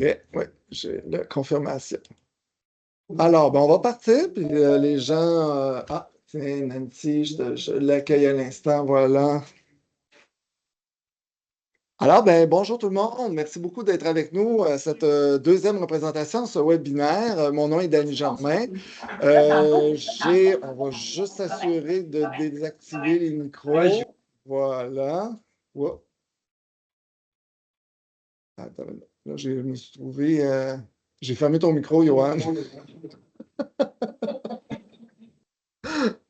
Oui, j'ai la confirmation. Alors, ben, on va partir, puis les gens... tiens, Nancy, je l'accueille à l'instant, voilà. Alors, ben, bonjour tout le monde. Merci beaucoup d'être avec nous à cette deuxième représentation, ce webinaire. Mon nom est Danny Germain. On va juste s'assurer de désactiver les micros. Voilà. Oups. Attends, là, je me suis trouvé... J'ai fermé ton micro, Johan.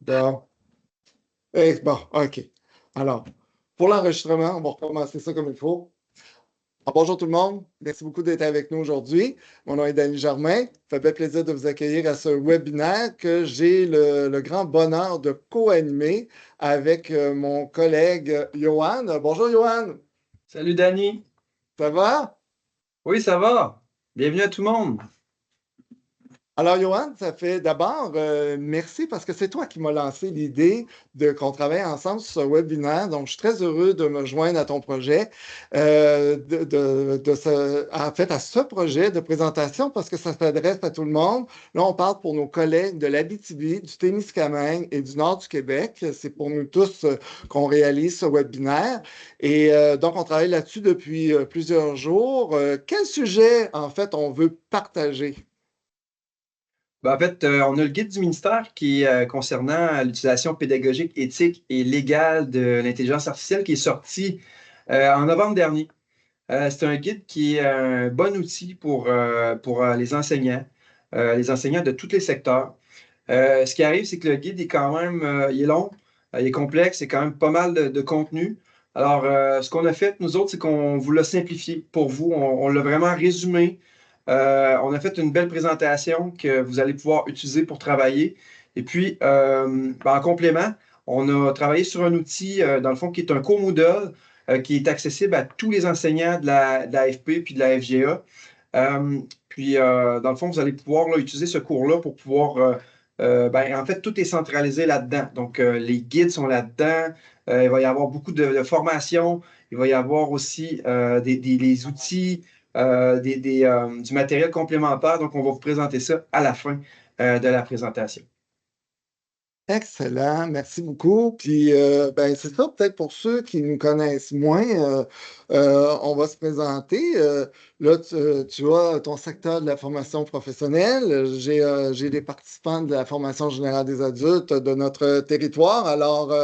Bon. Bon, OK. Alors, pour l'enregistrement, on va recommencer ça comme il faut. Alors, bonjour tout le monde. Merci beaucoup d'être avec nous aujourd'hui. Mon nom est Danny Germain. Ça fait bien plaisir de vous accueillir à ce webinaire que j'ai le grand bonheur de co-animer avec mon collègue Johan. Bonjour Johan. Salut Danny. Ça va? Oui, ça va. Bienvenue à tout le monde. Alors, Johan, ça fait d'abord merci parce que c'est toi qui m'as lancé l'idée qu'on travaille ensemble sur ce webinaire. Donc, je suis très heureux de me joindre à ton projet, en fait, à ce projet de présentation parce que ça s'adresse à tout le monde. Là, on parle pour nos collègues de l'Abitibi, du Témiscamingue et du nord du Québec. C'est pour nous tous qu'on réalise ce webinaire. Et donc, on travaille là-dessus depuis plusieurs jours. Quel sujet, en fait, on veut partager? En fait, on a le guide du ministère qui est concernant l'utilisation pédagogique, éthique et légale de l'intelligence artificielle qui est sorti en novembre dernier. C'est un guide qui est un bon outil pour les enseignants de tous les secteurs. Ce qui arrive, c'est que le guide est quand même il est long, il est complexe, c'est quand même pas mal de contenu. Alors, ce qu'on a fait, nous autres, c'est qu'on vous l'a simplifié pour vous. On l'a vraiment résumé. On a fait une belle présentation que vous allez pouvoir utiliser pour travailler. Et puis, en complément, on a travaillé sur un outil, dans le fond, qui est un cours Moodle, qui est accessible à tous les enseignants de la FP puis de la FGA. Dans le fond, vous allez pouvoir utiliser ce cours-là pour pouvoir en fait, tout est centralisé là-dedans. Donc, les guides sont là-dedans. Il va y avoir beaucoup de formations. Il va y avoir aussi des outils, du matériel complémentaire. Donc, on va vous présenter ça à la fin de la présentation. Excellent, merci beaucoup. Puis, ben, c'est ça, peut-être pour ceux qui nous connaissent moins, on va se présenter. Là, tu as ton secteur de la formation professionnelle. J'ai des participants de la formation générale des adultes de notre territoire. Alors,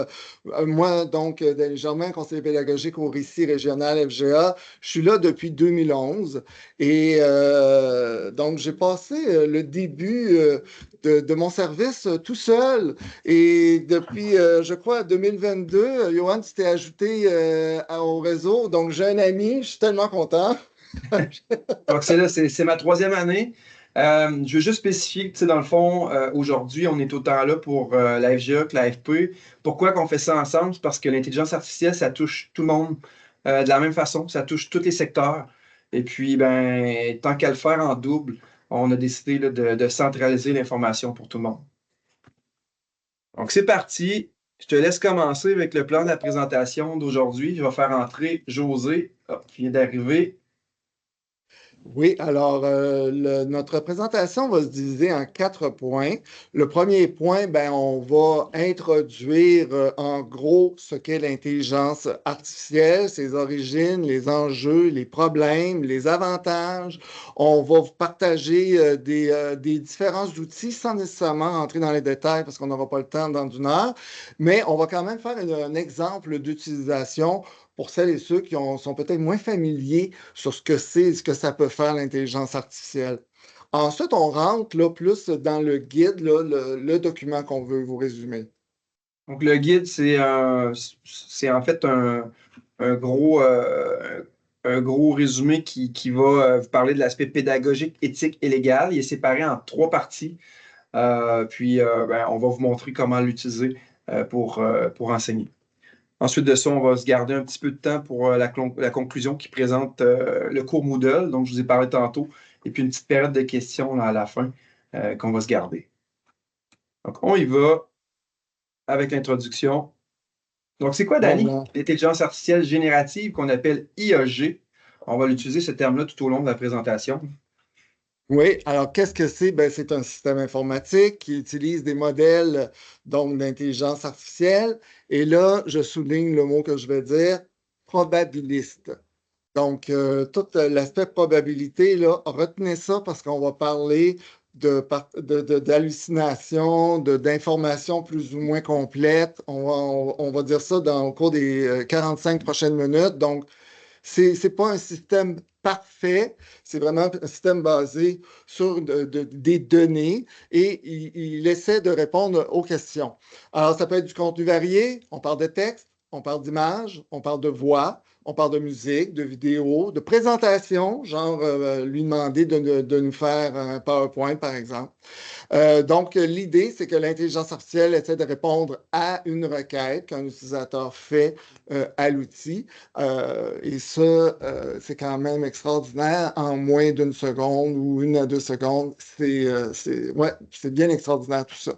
moi, donc, Denis Germain, conseiller pédagogique au RICI régional FGA, je suis là depuis 2011. Et donc, j'ai passé le début de mon service tout seul. Et depuis, je crois, 2022, Johan, tu t'es ajouté au réseau. Donc, j'ai un ami, je suis tellement content. Donc, c'est ma troisième année. Je veux juste spécifier que, dans le fond, aujourd'hui, on est autant là pour la FGA que la FP. Pourquoi qu'on fait ça ensemble? C'est parce que l'intelligence artificielle, ça touche tout le monde de la même façon. Ça touche tous les secteurs. Et puis, ben, tant qu'à le faire en double, on a décidé là, de centraliser l'information pour tout le monde. Donc, c'est parti. Je te laisse commencer avec le plan de la présentation d'aujourd'hui. Je vais faire entrer José, qui vient d'arriver. Oui, alors notre présentation va se diviser en 4 points. Le premier point, ben, on va introduire en gros ce qu'est l'intelligence artificielle, ses origines, les enjeux, les problèmes, les avantages. On va vous partager des différents outils sans nécessairement entrer dans les détails parce qu'on n'aura pas le temps dans une heure, mais on va quand même faire un exemple d'utilisation pour celles et ceux qui sont peut-être moins familiers sur ce que c'est, ce que ça peut faire l'intelligence artificielle. Ensuite, on rentre là, plus dans le guide, là, le document qu'on veut vous résumer. Donc, le guide, c'est en fait un gros, un gros résumé qui va vous parler de l'aspect pédagogique, éthique et légal. Il est séparé en 3 parties. On va vous montrer comment l'utiliser pour enseigner. Ensuite de ça, on va se garder un petit peu de temps pour la conclusion qui présente le cours Moodle, dont je vous ai parlé tantôt, et puis une petite période de questions là, à la fin qu'on va se garder. Donc, on y va avec l'introduction. Donc, c'est quoi, Dani, Voilà. l'intelligence artificielle générative qu'on appelle IAG? on va l'utiliser, ce terme-là, tout au long de la présentation. Oui, alors qu'est-ce que c'est? Ben, c'est un système informatique qui utilise des modèles donc d'intelligence artificielle. Et là, je souligne le mot que je vais dire, probabiliste. Donc, tout l'aspect probabilité, là, retenez ça parce qu'on va parler d'hallucinations, d'informations plus ou moins complètes. On va dire ça au cours des 45 prochaines minutes. Donc, c'est pas un système parfait, c'est vraiment un système basé sur des données et il essaie de répondre aux questions. Alors, ça peut être du contenu varié, on parle de texte, on parle d'images, on parle de voix, on parle de musique, de vidéo, de présentation, genre lui demander de nous faire un PowerPoint, par exemple. Donc, l'idée, c'est que l'intelligence artificielle essaie de répondre à une requête qu'un utilisateur fait à l'outil. Et ça, c'est quand même extraordinaire en moins d'une seconde ou 1 à 2 secondes. Ouais, c'est bien extraordinaire tout ça.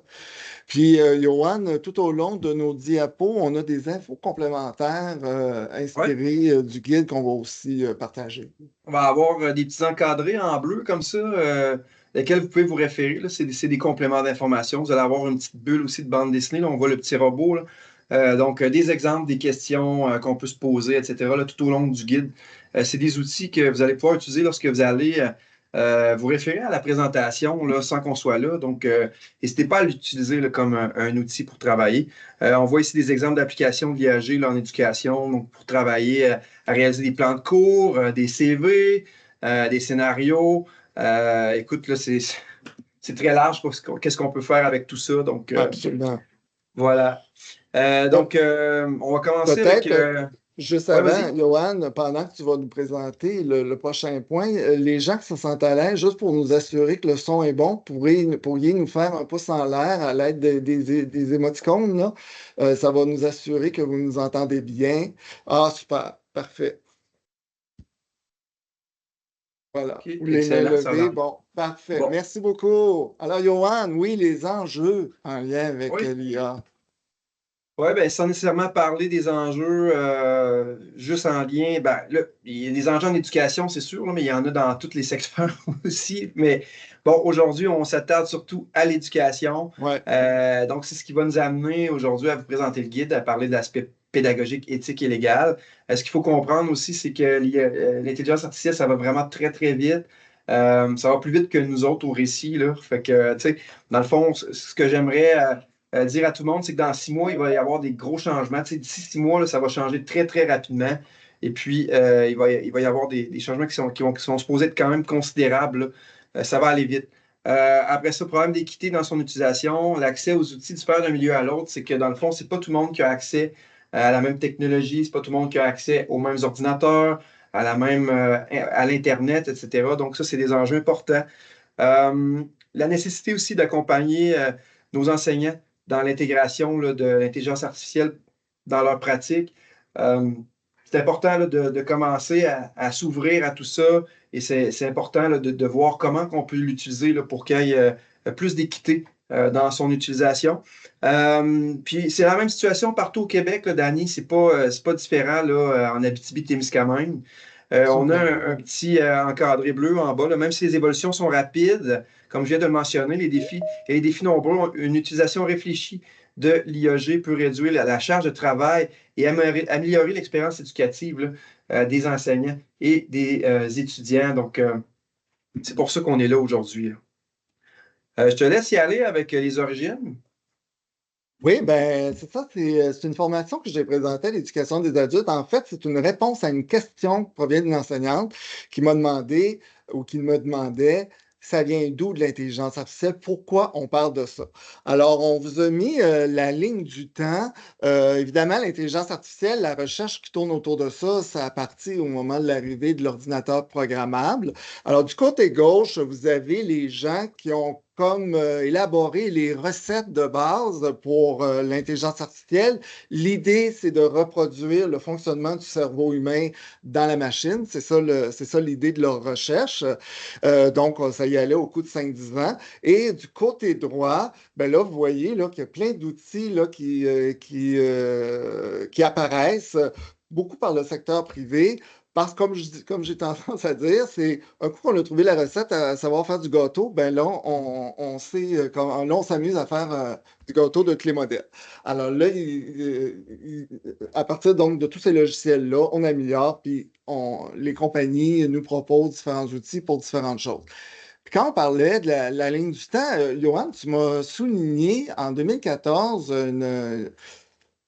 Puis, Johan, tout au long de nos diapos, on a des infos complémentaires Ouais. inspirées du guide qu'on va aussi partager. On va avoir des petits encadrés en bleu comme ça, lesquels vous pouvez vous référer. Là. C'est des compléments d'information. Vous allez avoir une petite bulle aussi de bande dessinée. Là. On voit le petit robot. Là. Donc, des exemples, des questions qu'on peut se poser, etc. là, tout au long du guide. C'est des outils que vous allez pouvoir utiliser lorsque vous allez vous référer à la présentation là, sans qu'on soit là. Donc, n'hésitez pas à l'utiliser là, comme un outil pour travailler. On voit ici des exemples d'applications de l'IAG là, en éducation, donc pour travailler à réaliser des plans de cours, des CV, des scénarios. Écoute, là, c'est très large pour qu'est-ce qu'on peut faire avec tout ça. Donc, Absolument. voilà. On va commencer avec. Peut-être, juste Ouais, avant, vas-y. Johan, pendant que tu vas nous présenter le prochain point, les gens qui se sentent à l'aise, juste pour nous assurer que le son est bon, pourriez nous faire un pouce en l'air à l'aide des émoticônes, là. Ça va nous assurer que vous nous entendez bien. Ah, super, parfait. Voilà. OK, Ou les mains excellent, ça levées, va. bon, parfait. Bon. Merci beaucoup. Alors, Johan, oui, les enjeux en lien avec Oui. l'IA. Oui, ben, sans nécessairement parler des enjeux juste en lien, ben, là, il y a des enjeux en éducation, c'est sûr, là, mais il y en a dans tous les secteurs aussi. Mais bon, aujourd'hui, on s'attarde surtout à l'éducation. Ouais. Donc, c'est ce qui va nous amener aujourd'hui à vous présenter le guide, à parler de l'aspect pédagogique, éthique et légal. Ce qu'il faut comprendre aussi, c'est que l'intelligence artificielle, ça va vraiment très, très vite. Ça va plus vite que nous autres au récit, là. Fait que, tu sais, dans le fond, ce que j'aimerais dire à tout le monde, c'est que dans 6 mois, il va y avoir des gros changements. Tu sais, d'ici 6 mois, là, ça va changer très, très rapidement. Et puis, il va y avoir des changements qui sont supposés être quand même considérables. Là. Ça va aller vite. Après ça, problème d'équité dans son utilisation, l'accès aux outils diffère d'un milieu à l'autre, c'est que dans le fond, c'est pas tout le monde qui a accès à la même technologie, c'est pas tout le monde qui a accès aux mêmes ordinateurs, à l'Internet, etc. Donc, ça, c'est des enjeux importants. La nécessité aussi d'accompagner nos enseignants dans l'intégration là, de l'intelligence artificielle dans leur pratique. Euh, c'est important là, de commencer à s'ouvrir à tout ça et c'est important là, de voir comment on peut l'utiliser là, pour qu'il y ait plus d'équité dans son utilisation. Puis c'est la même situation partout au Québec, là, Dani, c'est pas différent là, en Abitibi-Témiscamingue. On a Absolument. un petit encadré bleu en bas, là, même si les évolutions sont rapides, comme je viens de le mentionner, il y a des défis nombreux. Une utilisation réfléchie de l'IAG peut réduire la charge de travail et améliorer l'expérience éducative là, des enseignants et des étudiants. Donc, c'est pour ça qu'on est là aujourd'hui. Je te laisse y aller avec les origines. Oui, ben c'est ça, c'est une formation que j'ai présentée à l'éducation des adultes. En fait, c'est une réponse à une question qui provient d'une enseignante qui m'a demandé ou qui me demandait ça vient d'où de l'intelligence artificielle, pourquoi on parle de ça. Alors, on vous a mis la ligne du temps. Évidemment, l'intelligence artificielle, la recherche qui tourne autour de ça, ça a parti au moment de l'arrivée de l'ordinateur programmable. Alors, du côté gauche, vous avez les gens qui ont comme élaborer les recettes de base pour l'intelligence artificielle. L'idée, c'est de reproduire le fonctionnement du cerveau humain dans la machine. C'est ça l'idée de leur recherche. Donc, ça y allait au cours de 5-10 ans. Et du côté droit, ben là, vous voyez là, qu'il y a plein d'outils là, qui apparaissent, beaucoup par le secteur privé, parce que comme j'ai tendance à dire, c'est un coup qu'on a trouvé la recette à savoir faire du gâteau, ben là, on sait, là, on s'amuse à faire du gâteau de clé modèle. Alors là, à partir donc de tous ces logiciels-là, on améliore, puis les compagnies nous proposent différents outils pour différentes choses. Puis quand on parlait de la ligne du temps, Johan, tu m'as souligné en 2014 une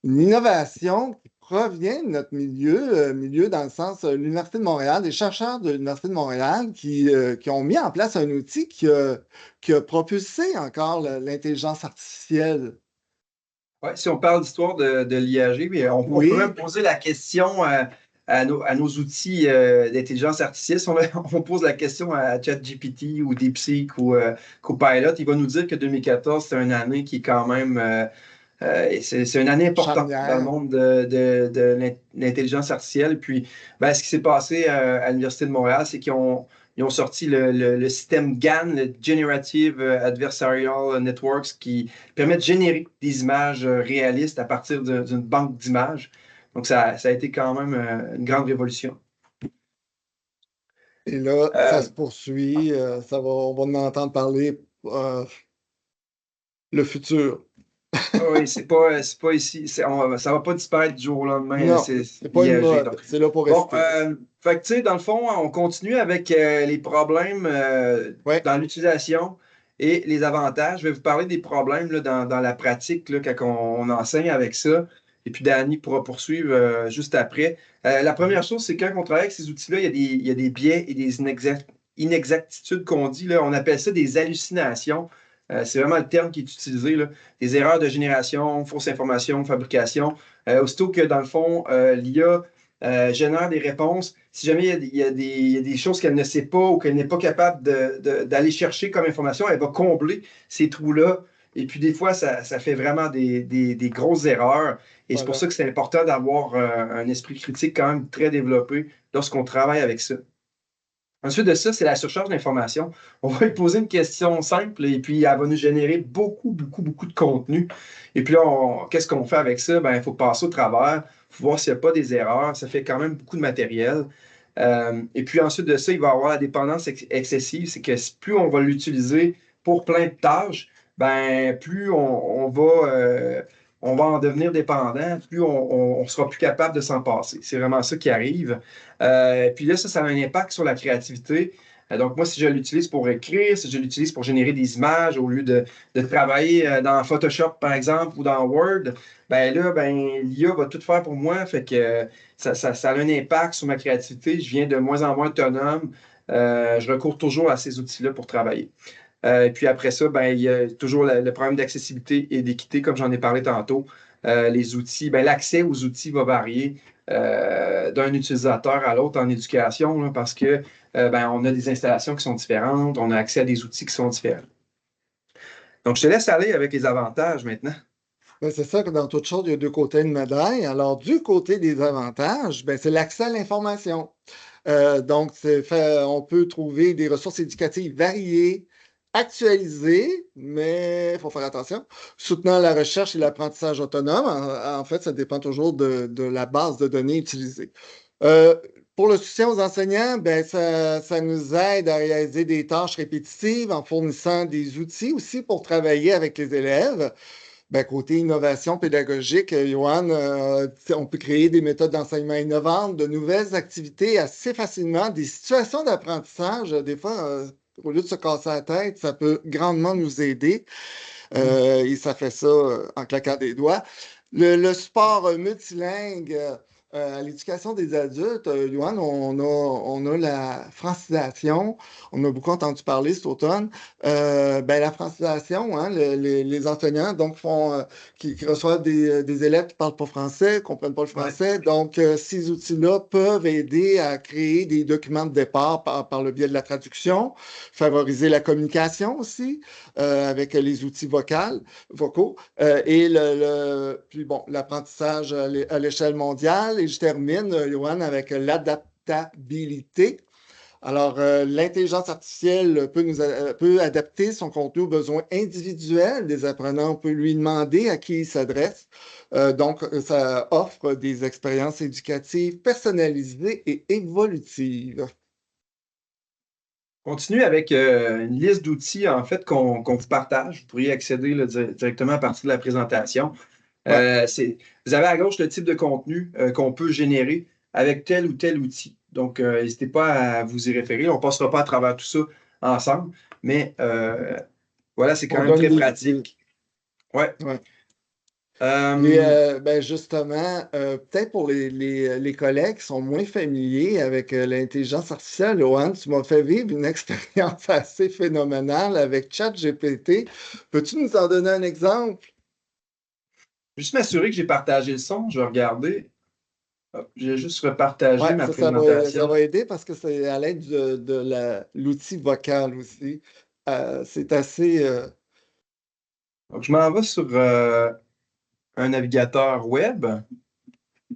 innovation qui provient de notre milieu dans le sens de l'Université de Montréal, des chercheurs de l'Université de Montréal qui ont mis en place un outil qui a propulsé encore l'intelligence artificielle. Ouais, si on parle d'histoire de l'IAG, mais on peut même Oui, poser la question à nos outils d'intelligence artificielle. Si on pose la question à ChatGPT ou DeepSeek ou Copilot, il va nous dire que 2014, c'est une année qui est quand même c'est une année importante dans le charnière. monde de l'intelligence artificielle. Puis, ben, ce qui s'est passé à l'Université de Montréal, c'est ils ont sorti le système GAN, le Generative Adversarial Networks, qui permet de générer des images réalistes à partir d'une banque d'images. Donc, ça a été quand même une grande révolution. Et là, ça Euh, se poursuit, on va en entendre parler le futur. oui, c'est pas ici, ça va pas disparaître du jour au lendemain, Non, c'est c'est pas une l'IAG. mode, c'est là pour Bon, rester. fait que, tu sais, dans le fond, on continue avec les problèmes Ouais. dans l'utilisation et les avantages. Je vais vous parler des problèmes là, dans la pratique là, quand on enseigne avec ça. Et puis, Danny pourra poursuivre juste après. La première chose, c'est quand on travaille avec ces outils-là, il y a des biais et des inexactitudes qu'on dit. Là. On appelle ça des hallucinations. C'est vraiment le terme qui est utilisé. Là. Des erreurs de génération, fausse information, fabrication. Aussitôt que, dans le fond, l'IA génère des réponses. Si jamais il y a des choses qu'elle ne sait pas ou qu'elle n'est pas capable d'aller chercher comme information, elle va combler ces trous-là. Et puis des fois, ça fait vraiment des grosses erreurs. Et c'est pour Voilà. ça que c'est important d'avoir un esprit critique quand même très développé lorsqu'on travaille avec ça. Ensuite de ça, c'est la surcharge d'informations. On va lui poser une question simple et puis elle va nous générer beaucoup de contenu. Et puis là, qu'est-ce qu'on fait avec ça? Ben, il faut passer au travers, il faut voir s'il n'y a pas des erreurs. Ça fait quand même beaucoup de matériel. Et puis ensuite de ça, il va y avoir la dépendance excessive. C'est que plus on va l'utiliser pour plein de tâches, ben, plus on va en devenir dépendant, plus on sera plus capable de s'en passer. C'est vraiment ça qui arrive. Puis là, ça a un impact sur la créativité. Donc, moi, si je l'utilise pour écrire, si je l'utilise pour générer des images au lieu de travailler dans Photoshop, par exemple, ou dans Word, ben là, ben, l'IA va tout faire pour moi. Fait que ça a un impact sur ma créativité. Je viens de moins en moins autonome. Je recours toujours à ces outils-là pour travailler. Et puis après ça, ben, il y a toujours le problème d'accessibilité et d'équité, comme j'en ai parlé tantôt. Les outils, ben, l'accès aux outils va varier d'un utilisateur à l'autre en éducation là, parce que ben, on a des installations qui sont différentes, on a accès à des outils qui sont différents. Donc, je te laisse aller avec les avantages maintenant. Ben, c'est ça que dans toute chose, il y a deux côtés de médaille. Alors, du côté des avantages, ben, c'est l'accès à l'information. Donc, on peut trouver des ressources éducatives variées, actualisées, mais il faut faire attention, soutenant la recherche et l'apprentissage autonome. En fait, ça dépend toujours de la base de données utilisée. Euh, pour le soutien aux enseignants, ben, ça nous aide à réaliser des tâches répétitives en fournissant des outils aussi pour travailler avec les élèves. Ben, côté innovation pédagogique, Johan, on peut créer des méthodes d'enseignement innovantes, de nouvelles activités assez facilement, des situations d'apprentissage. Des fois, au lieu de se casser la tête, ça peut grandement nous aider. Et ça fait ça en claquant des doigts. Le support multilingue à l'éducation des adultes, Johan, on a la francisation. On a beaucoup entendu parler cet automne. Ben, la francisation, hein, les enseignants donc qui reçoivent des élèves qui ne parlent pas français, ne comprennent pas le Ouais. français. Donc, ces outils-là peuvent aider à créer des documents de départ par le biais de la traduction, favoriser la communication aussi avec les outils vocaux et puis bon, l'apprentissage à l'échelle mondiale. Et je termine, Johan, avec l'adaptabilité. Alors, l'intelligence artificielle peut adapter son contenu aux besoins individuels des apprenants. On peut lui demander à qui il s'adresse. Donc, ça offre des expériences éducatives personnalisées et évolutives. Continue avec une liste d'outils en fait qu'on vous partage. Vous pourriez accéder là, directement à partir de la présentation. Ouais. Vous avez à gauche le type de contenu qu'on peut générer avec tel ou tel outil. Donc, n'hésitez pas à vous y référer. On ne passera pas à travers tout ça ensemble, mais voilà, c'est quand On même donne très des idées. pratique. Ouais. Ouais. Et Euh, ben justement, peut-être pour les collègues qui sont moins familiers avec l'intelligence artificielle, Johan, tu m'as fait vivre une expérience assez phénoménale avec ChatGPT. Peux-tu nous en donner un exemple? juste m'assurer que j'ai partagé le son. Je vais regarder. Hop, j'ai juste repartagé Ouais, ma ça présentation. va aider parce que c'est à l'aide de l'outil vocal aussi. C'est assez. Donc, je m'en vais sur un navigateur web.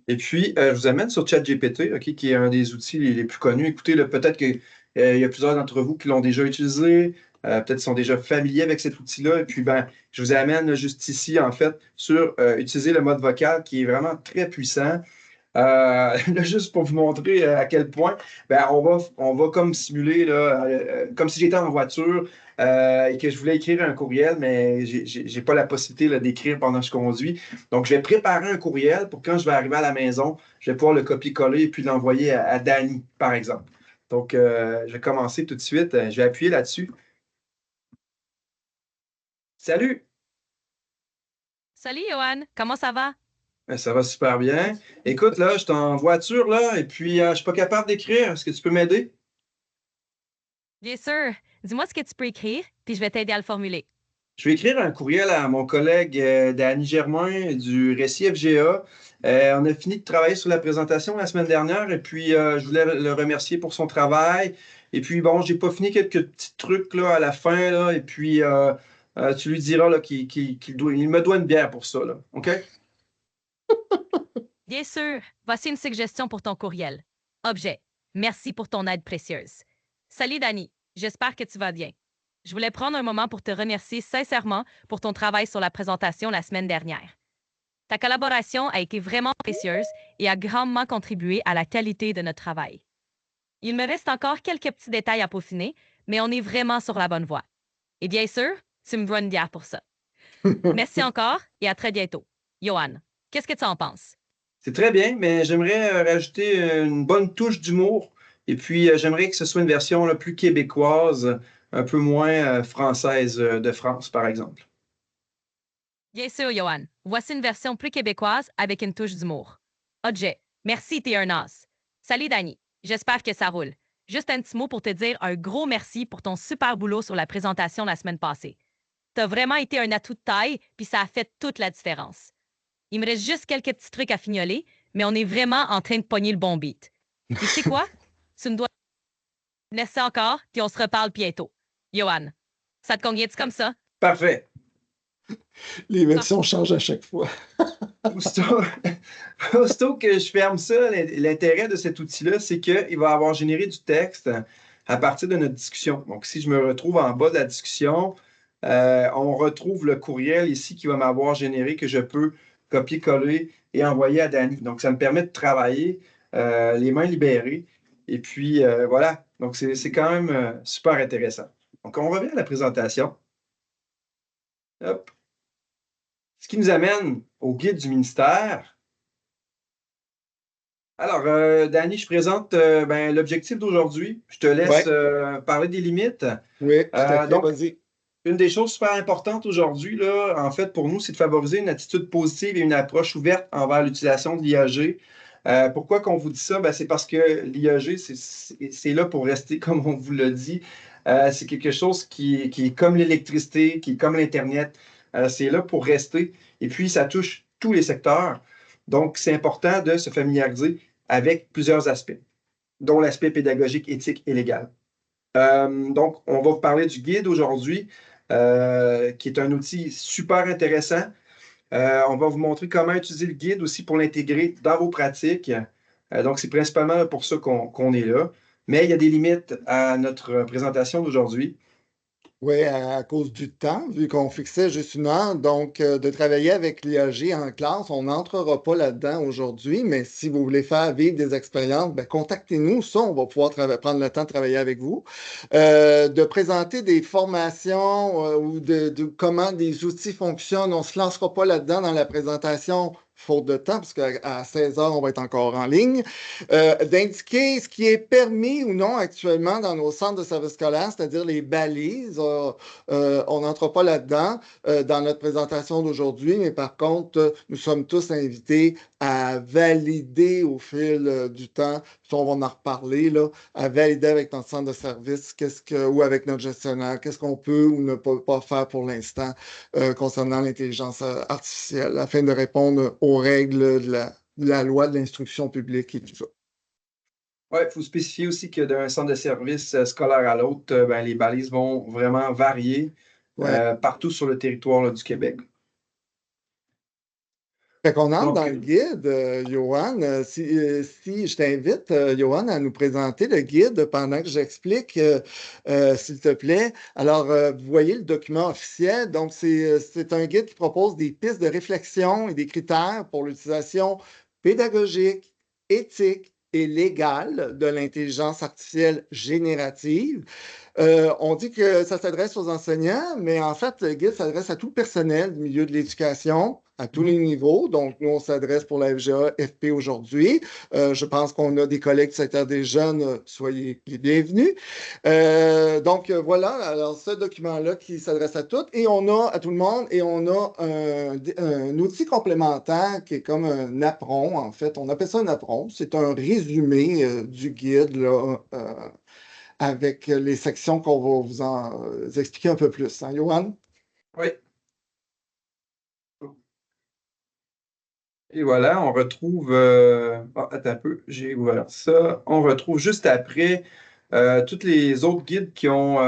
Et puis, je vous amène sur ChatGPT, OK, qui est un des outils les plus connus. Écoutez, là, peut-être qu'il y a plusieurs d'entre vous qui l'ont déjà utilisé, peut-être sont déjà familiers avec cet outil-là. Et puis, ben, je vous amène là, juste ici, en fait, sur utiliser le mode vocal qui est vraiment très puissant. Là, juste pour vous montrer à quel point, ben, on va comme simuler, là, comme si j'étais en voiture et que je voulais écrire un courriel, mais j'ai pas la possibilité là, d'écrire pendant que je conduis. Donc, je vais préparer un courriel pour quand je vais arriver à la maison, je vais pouvoir le copier-coller et puis l'envoyer à Danny, par exemple. Donc, je vais commencer tout de suite. Je vais appuyer là-dessus. Salut! Salut Johan, comment ça va? Ben, ça va super bien. Écoute, là, je suis en voiture, là, et puis je suis pas capable d'écrire. Est-ce que tu peux m'aider? Bien sûr. Dis-moi ce que tu peux écrire, puis je vais t'aider à le formuler. Je vais écrire un courriel à mon collègue Danny Germain du Récit FGA. On a fini de travailler sur la présentation la semaine dernière et puis je voulais le remercier pour son travail. Et puis bon, j'ai pas fini quelques petits trucs là à la fin là et puis tu lui diras là qu'il me doit une bière pour ça là. OK? Bien sûr. Voici une suggestion pour ton courriel. Objet. Merci pour ton aide précieuse. Salut Dani, j'espère que tu vas bien. Je voulais prendre un moment pour te remercier sincèrement pour ton travail sur la présentation la semaine dernière. Ta collaboration a été vraiment précieuse et a grandement contribué à la qualité de notre travail. Il me reste encore quelques petits détails à peaufiner, mais on est vraiment sur la bonne voie. Et bien sûr, tu me dois une bière pour ça. Merci encore et à très bientôt. Johan, qu'est-ce que tu en penses? C'est très bien, mais j'aimerais rajouter une bonne touche d'humour. Et puis j'aimerais que ce soit une version là, plus québécoise, un peu moins française de France, par exemple. Bien sûr, Johan. Voici une version plus québécoise avec une touche d'humour. Objet. Merci, t'es un as. Salut, Dani. J'espère que ça roule. Juste un petit mot pour te dire un gros merci pour ton super boulot sur la présentation la semaine passée. T'as vraiment été un atout de taille, puis ça a fait toute la différence. Il me reste juste quelques petits trucs à fignoler, mais on est vraiment en train de pogner le bon beat. Puis tu sais quoi? Tu me dois. Merci encore, puis on se reparle bientôt. Johan, ça te convient-tu comme ça? Parfait. Les versions changent à chaque fois. Aussitôt, aussitôt que je ferme ça, l'intérêt de cet outil-là, c'est qu'il va avoir généré du texte à partir de notre discussion. Donc, si je me retrouve en bas de la discussion, on retrouve le courriel ici qui va m'avoir généré que je peux copier-coller et envoyer à Dany. Donc, ça me permet de travailler les mains libérées. Et puis, voilà. Donc, c'est quand même super intéressant. Donc, on revient à la présentation. Hop. Ce qui nous amène au guide du ministère. Alors, Dany, je présente ben, l'objectif d'aujourd'hui. Je te laisse Ouais, parler des limites. oui, tout à fait. Donc, Vas-y. une des choses super importantes aujourd'hui, là, en fait, pour nous, c'est de favoriser une attitude positive et une approche ouverte envers l'utilisation de l'IAG. Pourquoi qu'on vous dit ça? Ben, c'est parce que l'IAG, c'est là pour rester, comme on vous l'a dit. C'est quelque chose qui est comme l'électricité, qui est comme l'Internet. C'est là pour rester. Et puis, ça touche tous les secteurs. Donc, c'est important de se familiariser avec plusieurs aspects, dont l'aspect pédagogique, éthique et légal. Donc, on va vous parler du guide aujourd'hui, qui est un outil super intéressant. On va vous montrer comment utiliser le guide aussi pour l'intégrer dans vos pratiques. Donc, c'est principalement pour ça qu'on est là. Mais il y a des limites à notre présentation d'aujourd'hui. Oui, à cause du temps, vu qu'on fixait juste 1 heure. Donc, de travailler avec l'IAG en classe, on n'entrera pas là-dedans aujourd'hui, mais si vous voulez faire vivre des expériences, ben, contactez-nous. Ça, on va pouvoir prendre le temps de travailler avec vous. De présenter des formations ou de comment des outils fonctionnent. On ne se lancera pas là-dedans dans la présentation, faute de temps, parce qu'à 16 heures, on va être encore en ligne. D'indiquer ce qui est permis ou non actuellement dans nos centres de services scolaires, c'est-à-dire les balises. On n'entre pas là-dedans dans notre présentation d'aujourd'hui, mais par contre, nous sommes tous invités à valider au fil du temps, puis on va en reparler, là, à valider avec notre centre de service ou avec notre gestionnaire, qu'est-ce qu'on peut ou ne peut pas faire pour l'instant concernant l'intelligence artificielle, afin de répondre aux règles de la loi de l'instruction publique et tout ça. Oui, il faut spécifier aussi que d'un centre de service scolaire à l'autre, ben, les balises vont vraiment varier Ouais. partout sur le territoire là, du Québec. Fait qu'on entre Donc, dans le guide, Johan. Si je t'invite, Johan, à nous présenter le guide pendant que j'explique, s'il te plaît. Alors, vous voyez le document officiel. Donc, c'est un guide qui propose des pistes de réflexion et des critères pour l'utilisation pédagogique, éthique et légale de l'intelligence artificielle générative. On dit que ça s'adresse aux enseignants, mais en fait, le guide s'adresse à tout le personnel du milieu de l'éducation, à tous les niveaux. Donc, nous, on s'adresse pour la FGA, FP aujourd'hui. Je pense qu'on a des collègues du secteur des jeunes. Soyez les bienvenus. Voilà. Alors, ce document-là qui s'adresse à toutes. Et on a à tout le monde, et on a un outil complémentaire qui est comme un apron, en fait. On appelle ça un apron. C'est un résumé du guide, là, avec les sections qu'on va vous en expliquer un peu plus. Hein, Johan? oui. Et voilà, on retrouve. Attends un peu, j'ai ouvert ça. On retrouve juste après tous les autres guides qui ont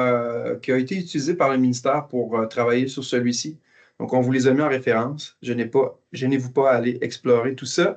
été utilisés par le ministère pour travailler sur celui-ci. Donc, on vous les a mis en référence. Gênez-vous pas à aller explorer tout ça.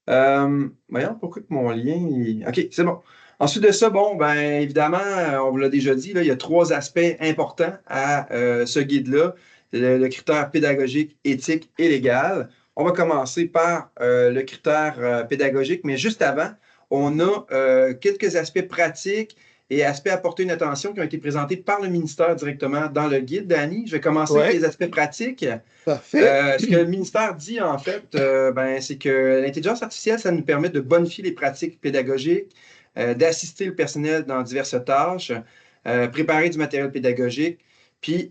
Voyons, pourquoi que mon lien. OK, c'est bon. Ensuite de ça, bon, ben évidemment, on vous l'a déjà dit, là, il y a 3 aspects importants à ce guide-là, le critère pédagogique, éthique et légal. On va commencer par le critère pédagogique, mais juste avant, on a quelques aspects pratiques et aspects à porter une attention qui ont été présentés par le ministère directement dans le guide. Dani, je vais commencer avec Oui, les aspects pratiques. parfait. Ce que le ministère dit, en fait, ben, c'est que l'intelligence artificielle, ça nous permet de bonifier les pratiques pédagogiques, d'assister le personnel dans diverses tâches, préparer du matériel pédagogique, puis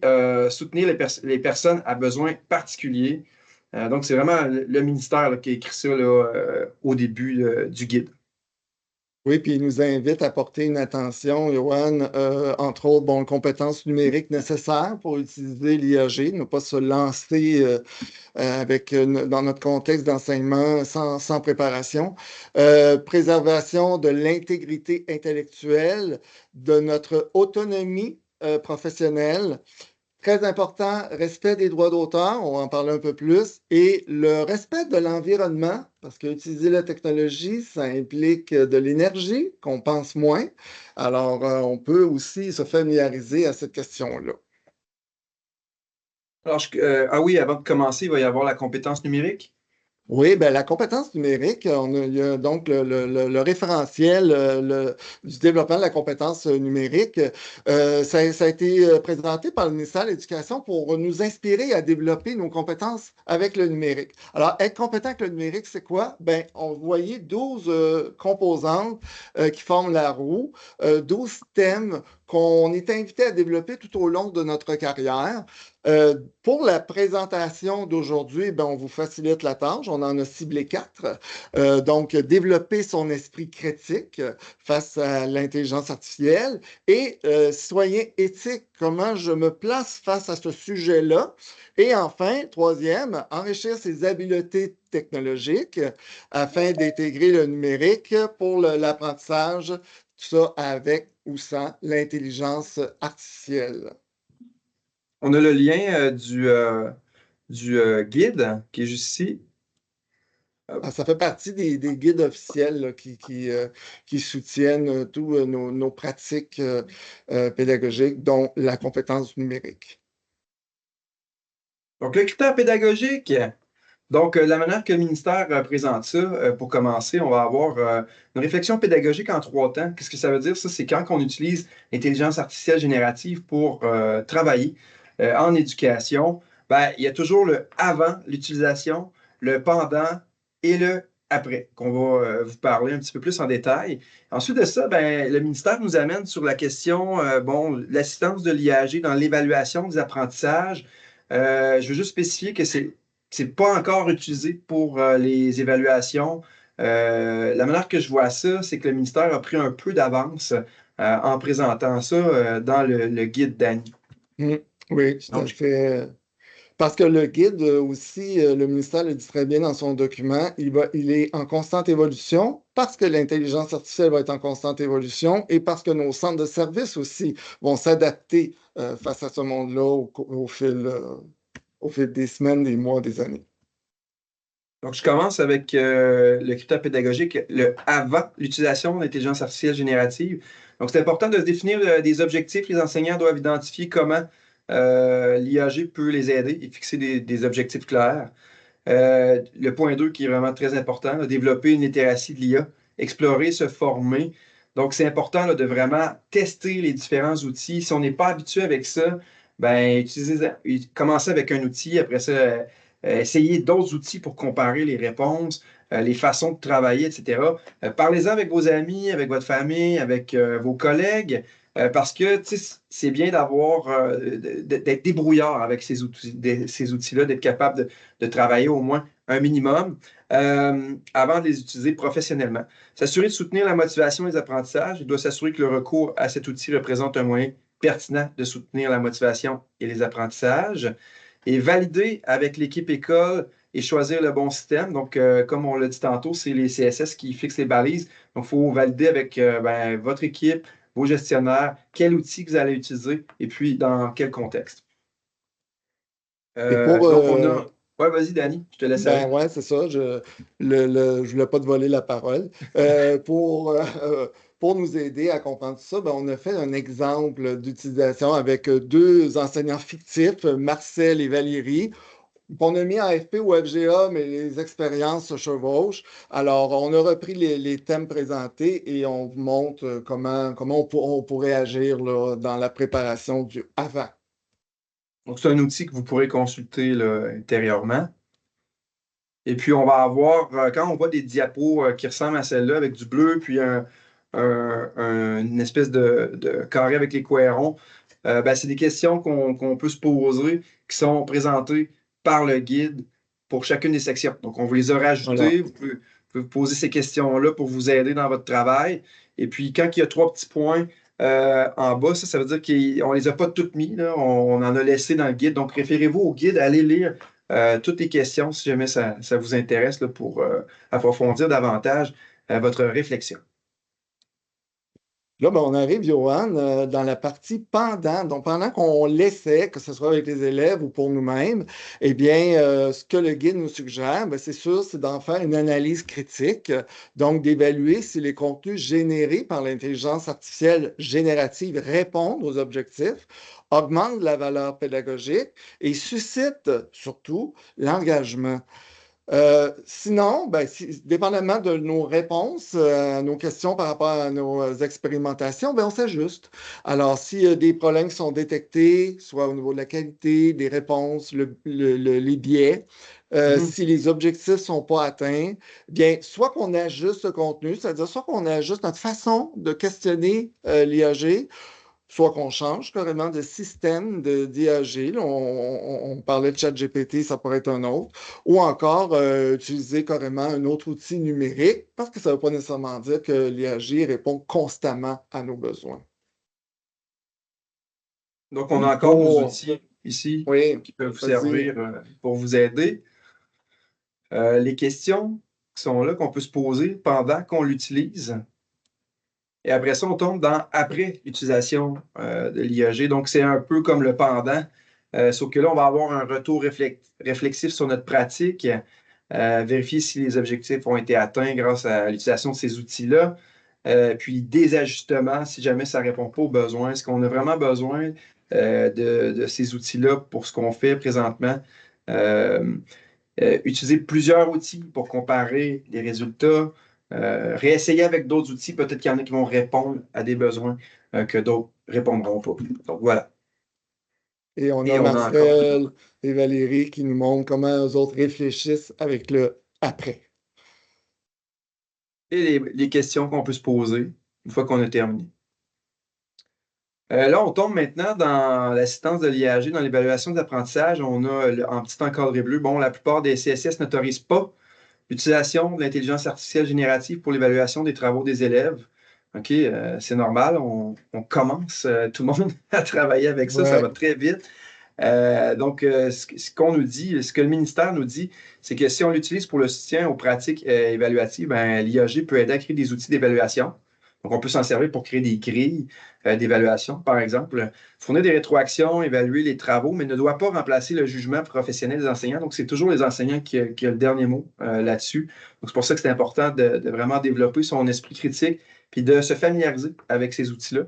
soutenir les personnes à besoins particuliers. Donc, c'est vraiment le ministère là, qui a écrit ça là, au début du guide. Oui, puis il nous invite à porter une attention, Johan, entre autres, bon, compétences numériques nécessaires pour utiliser l'IAG, ne pas se lancer dans notre contexte d'enseignement sans préparation. Préservation de l'intégrité intellectuelle, de notre autonomie professionnelle. Très important, respect des droits d'auteur, on va en parler un peu plus, et le respect de l'environnement, parce qu'utiliser la technologie, ça implique de l'énergie qu'on pense moins. Alors, on peut aussi se familiariser à cette question-là. Alors, ah oui, avant de commencer, il va y avoir la compétence numérique. Oui, ben, la compétence numérique, il y a donc le référentiel du développement de la compétence numérique. Ça a été présenté par le ministère de l'Éducation pour nous inspirer à développer nos compétences avec le numérique. Alors, être compétent avec le numérique, c'est quoi? Ben, on voyait 12 composantes qui forment la roue, 12 thèmes qu'on est invité à développer tout au long de notre carrière. Pour la présentation d'aujourd'hui, ben, on vous facilite la tâche. On en a ciblé 4. Donc, développer son esprit critique face à l'intelligence artificielle et citoyen éthique, comment je me place face à ce sujet-là. Et enfin, troisième, enrichir ses habiletés technologiques afin d'intégrer le numérique pour l'apprentissage, tout ça avec ou sans l'intelligence artificielle. On a le lien du guide qui est juste ici. Ça fait partie des guides officiels là, qui soutiennent tous nos pratiques pédagogiques, dont la compétence numérique. Donc, le critère pédagogique. Donc, la manière que le ministère présente ça, pour commencer, on va avoir une réflexion pédagogique en 3 temps. Qu'est-ce que ça veut dire? Ça, c'est quand on utilise l'intelligence artificielle générative pour travailler en éducation. Ben, il y a toujours le avant l'utilisation, le pendant et le après, qu'on va vous parler un petit peu plus en détail. Ensuite de ça, ben, le ministère nous amène sur la question, l'assistance de l'IAG dans l'évaluation des apprentissages. Je veux juste spécifier que c'est pas encore utilisé pour les évaluations. La manière que je vois ça, c'est que le ministère a pris un peu d'avance en présentant ça dans le guide d'Annie. Oui, tout à fait. Parce que le guide aussi, le ministère le dit très bien dans son document, il est en constante évolution parce que l'intelligence artificielle va être en constante évolution et parce que nos centres de services aussi vont s'adapter face à ce monde-là au fil des semaines, des mois, des années. Donc, je commence avec le critère pédagogique, le avant l'utilisation de l'intelligence artificielle générative. Donc, c'est important de se définir des objectifs. Les enseignants doivent identifier comment l'IAG peut les aider et fixer des objectifs clairs. Le point 2 qui est vraiment très important, là, développer une littératie de l'IA, explorer, se former. Donc, c'est important là, de vraiment tester les différents outils. Si on n'est pas habitué avec ça, ben, commencer avec un outil, après ça, essayer d'autres outils pour comparer les réponses, les façons de travailler, etc. Parlez-en avec vos amis, avec votre famille, avec vos collègues, parce que c'est bien d'être débrouillard avec ces outils-là, d'être capable de travailler au moins un minimum avant de les utiliser professionnellement. S'assurer de soutenir la motivation et les apprentissages. Il doit s'assurer que le recours à cet outil représente un moyen pertinent de soutenir la motivation et les apprentissages. Et valider avec l'équipe école et choisir le bon système. Donc, comme on l'a dit tantôt, c'est les CSS qui fixent les balises. Donc, il faut valider avec votre équipe, vos gestionnaires, quel outil que vous allez utiliser et puis dans quel contexte. Donc, on a. Ouais, vas-y, Danny, je te laisse aller. Ben ouais, c'est ça. Je voulais pas te voler la parole. Pour nous aider à comprendre tout ça, ben, on a fait un exemple d'utilisation avec 2 enseignants fictifs, Marcel et Valérie. On a mis en FP ou FGA, mais les expériences se chevauchent. Alors, on a repris les thèmes présentés et on vous montre comment on pourrait agir là, dans la préparation du avant. Donc, c'est un outil que vous pourrez consulter là, intérieurement. Et puis, on va avoir, quand on voit des diapos qui ressemblent à celle-là, avec du bleu, puis une espèce de carré avec les cohérons, ben, c'est des questions qu'on peut se poser, qui sont présentées par le guide pour chacune des sections. Donc, on vous les a rajoutées. Voilà. Vous pouvez vous poser ces questions-là pour vous aider dans votre travail. Et puis, quand il y a 3 petits points en bas, ça veut dire qu'on ne les a pas toutes mis, là. On en a laissé dans le guide. Donc, référez-vous au guide, allez lire toutes les questions si jamais ça vous intéresse là, pour approfondir davantage votre réflexion. Là, ben, on arrive, Johan, dans la partie pendant. Donc, pendant qu'on l'essaie, que ce soit avec les élèves ou pour nous-mêmes, eh bien, ce que le guide nous suggère, ben, c'est sûr, c'est d'en faire une analyse critique, donc d'évaluer si les contenus générés par l'intelligence artificielle générative répondent aux objectifs, augmentent la valeur pédagogique et suscitent surtout l'engagement. Sinon, ben, dépendamment de nos réponses à nos questions par rapport à nos expérimentations, ben, on s'ajuste. Alors, s'il y a des problèmes qui sont détectés, soit au niveau de la qualité, des réponses, les biais, si les objectifs ne sont pas atteints, bien, soit qu'on ajuste le contenu, c'est-à-dire soit qu'on ajuste notre façon de questionner l'IAG, soit qu'on change carrément de système d'IAG. On parlait de ChatGPT, ça pourrait être un autre. Ou encore utiliser carrément un autre outil numérique, parce que ça ne veut pas nécessairement dire que l'IAG répond constamment à nos besoins. Donc, on a encore nos outils ici qui peuvent vous servir pour vous aider. Les questions qui sont là, qu'on peut se poser pendant qu'on l'utilise. Et après ça, on tombe dans après l'utilisation de l'IAG. Donc, c'est un peu comme le pendant, sauf que là, on va avoir un retour réflexif sur notre pratique. vérifier si les objectifs ont été atteints grâce à l'utilisation de ces outils-là. Puis des ajustements si jamais ça ne répond pas aux besoins. Est-ce qu'on a vraiment besoin de ces outils-là pour ce qu'on fait présentement? Utiliser plusieurs outils pour comparer les résultats. Réessayer avec d'autres outils. Peut-être qu'il y en a qui vont répondre à des besoins que d'autres ne répondront pas. Donc voilà. Et on Et a on a encore Marcel et Valérie qui nous montrent comment eux autres réfléchissent avec le après. et les questions qu'on peut se poser une fois qu'on a terminé. Là, on tombe maintenant dans l'assistance de l'IAG, dans l'évaluation des apprentissages. On a en petit encadré bleu, bon, la plupart des CSS n'autorisent pas l'utilisation de l'intelligence artificielle générative pour l'évaluation des travaux des élèves. OK, c'est normal, on commence tout le monde à travailler avec ça, ça va très vite. Donc, ce qu'on nous dit, ce que le ministère nous dit, c'est que si on l'utilise pour le soutien aux pratiques évaluatives, ben, l'IAG peut aider à créer des outils d'évaluation. Donc, on peut s'en servir pour créer des grilles d'évaluation, par exemple. Fournir des rétroactions, évaluer les travaux, mais ne doit pas remplacer le jugement professionnel des enseignants. Donc, c'est toujours les enseignants qui ont le dernier mot là-dessus. Donc, c'est pour ça que c'est important de vraiment développer son esprit critique puis de se familiariser avec ces outils-là.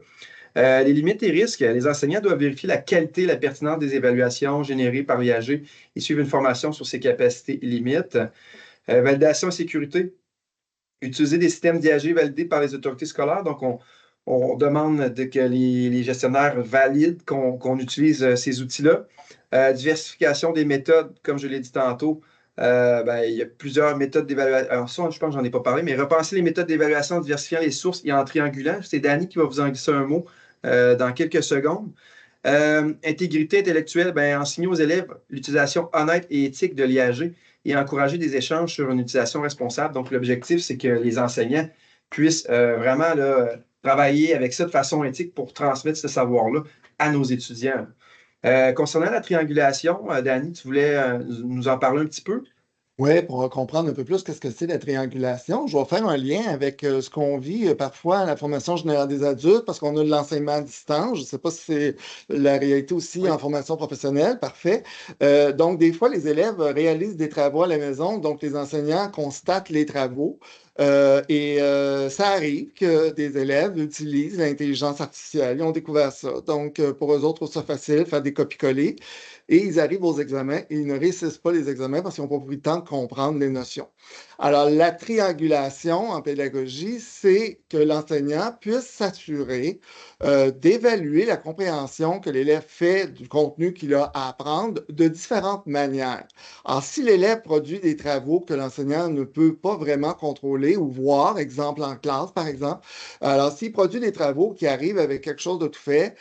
Les limites et risques, les enseignants doivent vérifier la qualité et la pertinence des évaluations générées par l'IAG et suivre une formation sur ses capacités et limites. Validation et sécurité, utiliser des systèmes d'IAG validés par les autorités scolaires. Donc, on demande que les gestionnaires valident qu'on utilise ces outils-là. Diversification des méthodes, comme je l'ai dit tantôt. Il y a plusieurs méthodes d'évaluation. Alors, ça, je pense que j'en ai pas parlé, mais repenser les méthodes d'évaluation en diversifiant les sources et en triangulant. C'est Dani qui va vous en glisser un mot dans quelques secondes. Intégrité intellectuelle, enseigner aux élèves l'utilisation honnête et éthique de l'IAG et encourager des échanges sur une utilisation responsable. Donc, l'objectif, c'est que les enseignants puissent vraiment là, travailler avec ça de façon éthique pour transmettre ce savoir-là à nos étudiants. Concernant la triangulation, Dani, tu voulais nous en parler un petit peu? Oui, pour comprendre un peu plus qu'est-ce que c'est la triangulation, je vais faire un lien avec ce qu'on vit parfois à la formation générale des adultes parce qu'on a de l'enseignement à distance. Je ne sais pas si c'est la réalité aussi en formation professionnelle. Parfait. Donc, des fois, les élèves réalisent des travaux à la maison, donc les enseignants constatent les travaux. Ça arrive que des élèves utilisent l'intelligence artificielle. Ils ont découvert ça. Donc, pour eux autres, c'est facile, faire des copies-coller. Et ils arrivent aux examens et ils ne réussissent pas les examens parce qu'ils n'ont pas pris le temps de comprendre les notions. Alors, la triangulation en pédagogie, c'est que l'enseignant puisse s'assurer d'évaluer la compréhension que l'élève fait du contenu qu'il a à apprendre de différentes manières. Alors, si l'élève produit des travaux que l'enseignant ne peut pas vraiment contrôler ou voir, exemple en classe, par exemple, alors s'il produit des travaux qui arrivent avec quelque chose de tout fait,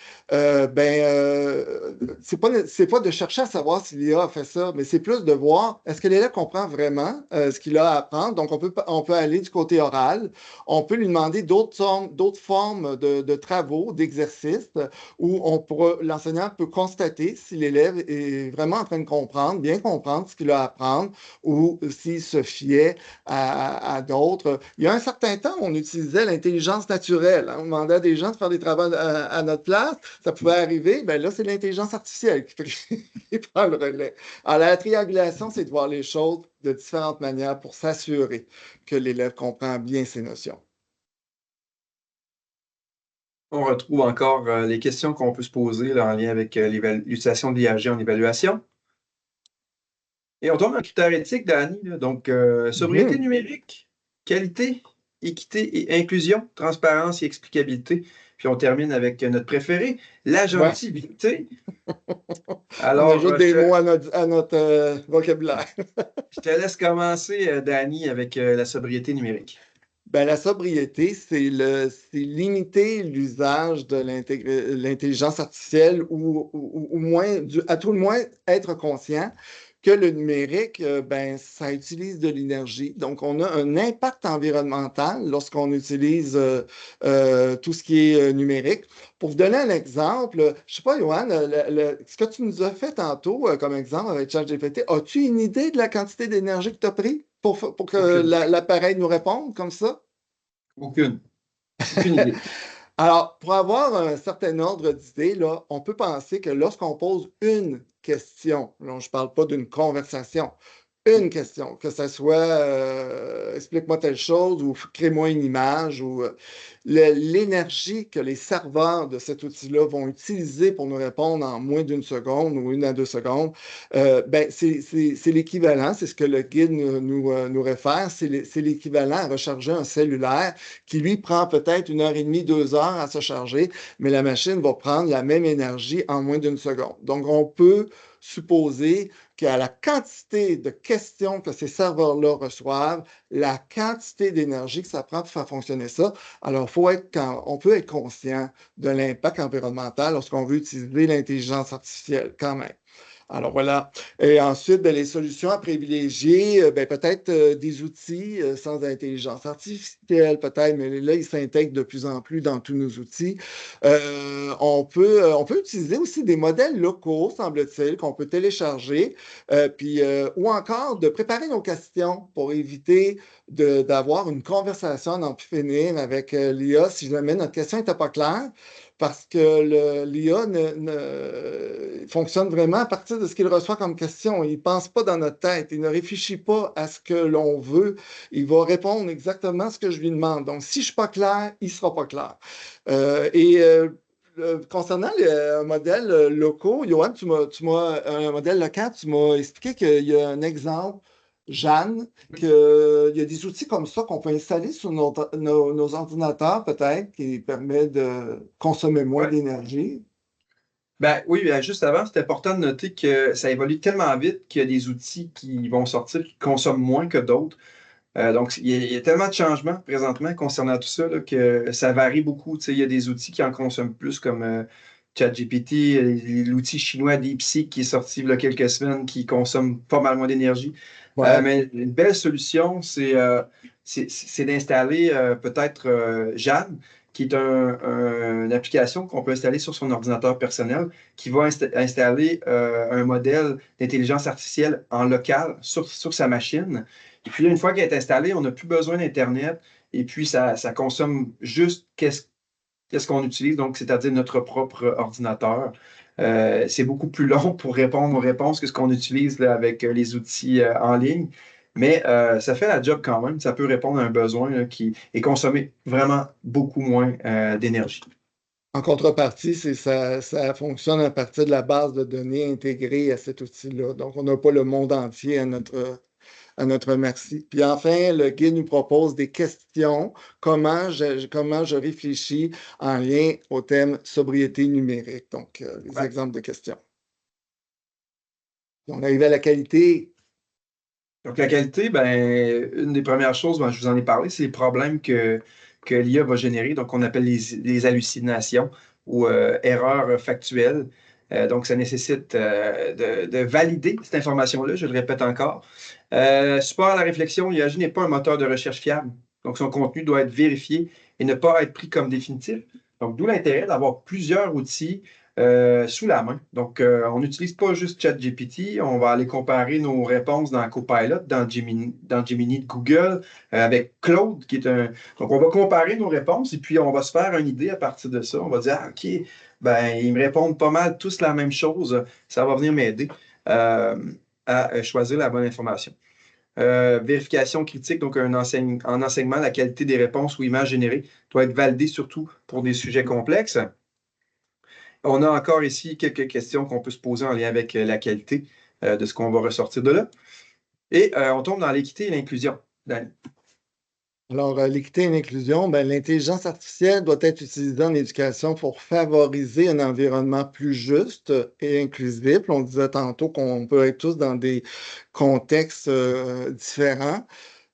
c'est pas de chercher à savoir si l'IA a fait ça, mais c'est plus de voir est-ce que l'élève comprend vraiment ce qu'il a à apprendre. Donc, on peut aller du côté oral, on peut lui demander d'autres formes de travaux, d'exercices, où l'enseignant peut constater si l'élève est vraiment en train de comprendre, bien comprendre ce qu'il a à apprendre, ou s'il se fiait à d'autres. Il y a un certain temps, on utilisait l'intelligence naturelle. Hein. On demandait à des gens de faire des travaux à notre place. Ça pouvait arriver. Ben là, c'est l'intelligence artificielle qui prend le relais. Alors, la triangulation, c'est de voir les choses de différentes manières pour s'assurer que l'élève comprend bien ces notions. On retrouve encore les questions qu'on peut se poser là, en lien avec l'utilisation de l'IAG en évaluation. Et on tombe dans le critère éthique, Dani. Donc, sobriété numérique, qualité, équité et inclusion, transparence et explicabilité. Puis on termine avec notre préféré, l'agentivité. Alors, on ajoute des mots à notre vocabulaire. Je te laisse commencer, Dani, avec la sobriété numérique. Ben, la sobriété, c'est limiter l'usage de l'intelligence artificielle ou moins, à tout le moins, être conscient que le numérique, ça utilise de l'énergie. Donc, on a un impact environnemental lorsqu'on utilise tout ce qui est numérique. Pour vous donner un exemple, je ne sais pas, Johan, ce que tu nous as fait tantôt comme exemple avec ChatGPT, as-tu une idée de la quantité d'énergie que tu as pris pour que l'appareil nous réponde comme ça? Aucune idée. Alors, pour avoir un certain ordre d'idée, là, on peut penser que lorsqu'on pose une question, là, je ne parle pas d'une conversation, Une question, que ce soit explique-moi telle chose ou crée-moi une image ou l'énergie que les serveurs de cet outil-là vont utiliser pour nous répondre en moins d'une seconde ou 1 à 2 secondes, ben, c'est l'équivalent, c'est ce que le guide nous réfère, c'est l'équivalent à recharger un cellulaire qui, lui, prend peut-être 1 heure et demie, 2 heures à se charger, mais la machine va prendre la même énergie en moins d'une seconde. Donc, on peut supposer qu'à la quantité de questions que ces serveurs-là reçoivent, la quantité d'énergie que ça prend pour faire fonctionner ça, alors on peut être conscient de l'impact environnemental lorsqu'on veut utiliser l'intelligence artificielle quand même. Alors voilà. Et ensuite, ben, les solutions à privilégier, ben, peut-être des outils sans intelligence artificielle, peut-être, mais là, ils s'intègrent de plus en plus dans tous nos outils. On peut utiliser aussi des modèles locaux, semble-t-il, qu'on peut télécharger, ou encore de préparer nos questions pour éviter d'avoir une conversation à n'en plus finir avec l'IA si jamais notre question n'était pas claire parce que l'IA fonctionne vraiment à partir de ce qu'il reçoit comme question. Il ne pense pas dans notre tête, il ne réfléchit pas à ce que l'on veut. Il va répondre exactement à ce que je lui demande. Donc, si je ne suis pas clair, il ne sera pas clair. Concernant les modèles locaux, Johan, un modèle local, tu m'as expliqué qu'il y a un exemple, Jeanne, qu'il y a des outils comme ça qu'on peut installer sur nos ordinateurs, peut-être, qui permettent de consommer moins Ouais. d'énergie. Ben oui, ben, juste avant, c'est important de noter que ça évolue tellement vite qu'il y a des outils qui vont sortir qui consomment moins que d'autres. Donc, il y a tellement de changements présentement concernant tout ça là, que ça varie beaucoup. Tu sais, il y a des outils qui en consomment plus comme ChatGPT, l'outil chinois DeepSeek qui est sorti il y a quelques semaines qui consomme pas mal moins d'énergie. Ouais. Mais une belle solution, c'est d'installer peut-être Jeanne, qui est une application qu'on peut installer sur son ordinateur personnel, qui va installer un modèle d'intelligence artificielle en local sur sa machine. Et puis là, une fois qu'elle est installée, on n'a plus besoin d'Internet. Et puis, ça consomme juste qu'est-ce qu'on utilise, donc c'est-à-dire notre propre ordinateur. C'est beaucoup plus long pour répondre aux réponses que ce qu'on utilise là, avec les outils en ligne. Mais ça fait la job quand même. Ça peut répondre à un besoin là, qui est consommer vraiment beaucoup moins d'énergie. En contrepartie, ça fonctionne à partir de la base de données intégrée à cet outil-là. Donc, on n'a pas le monde entier à notre merci. Puis enfin, le guide nous propose des questions, comment je réfléchis en lien au thème sobriété numérique. Donc, les Ouais. exemples de questions. On arrive à la qualité. Donc, la qualité, ben, une des premières choses, ben, je vous en ai parlé, c'est les problèmes que l'IA va générer. Donc, on appelle les hallucinations ou erreurs factuelles. Donc, ça nécessite de valider cette information-là, je le répète encore. Support à la réflexion, l'IA n'est pas un moteur de recherche fiable. Donc, son contenu doit être vérifié et ne pas être pris comme définitif. Donc, d'où l'intérêt d'avoir plusieurs outils sous la main. Donc, on n'utilise pas juste ChatGPT, on va aller comparer nos réponses dans Copilot, dans Gemini de Google, avec Claude, qui est un... Donc, on va comparer nos réponses et puis on va se faire une idée à partir de ça. On va dire, ah, OK, ben, ils me répondent pas mal tous la même chose. Ça va venir m'aider à choisir la bonne information. Vérification critique, donc en enseignement, la qualité des réponses ou images générées doit être validée surtout pour des sujets complexes. On a encore ici quelques questions qu'on peut se poser en lien avec la qualité de ce qu'on va ressortir de là. Et on tombe dans l'équité et l'inclusion. Dani. Alors, l'équité et l'inclusion, ben, l'intelligence artificielle doit être utilisée en éducation pour favoriser un environnement plus juste et inclusif. On disait tantôt qu'on peut être tous dans des contextes différents.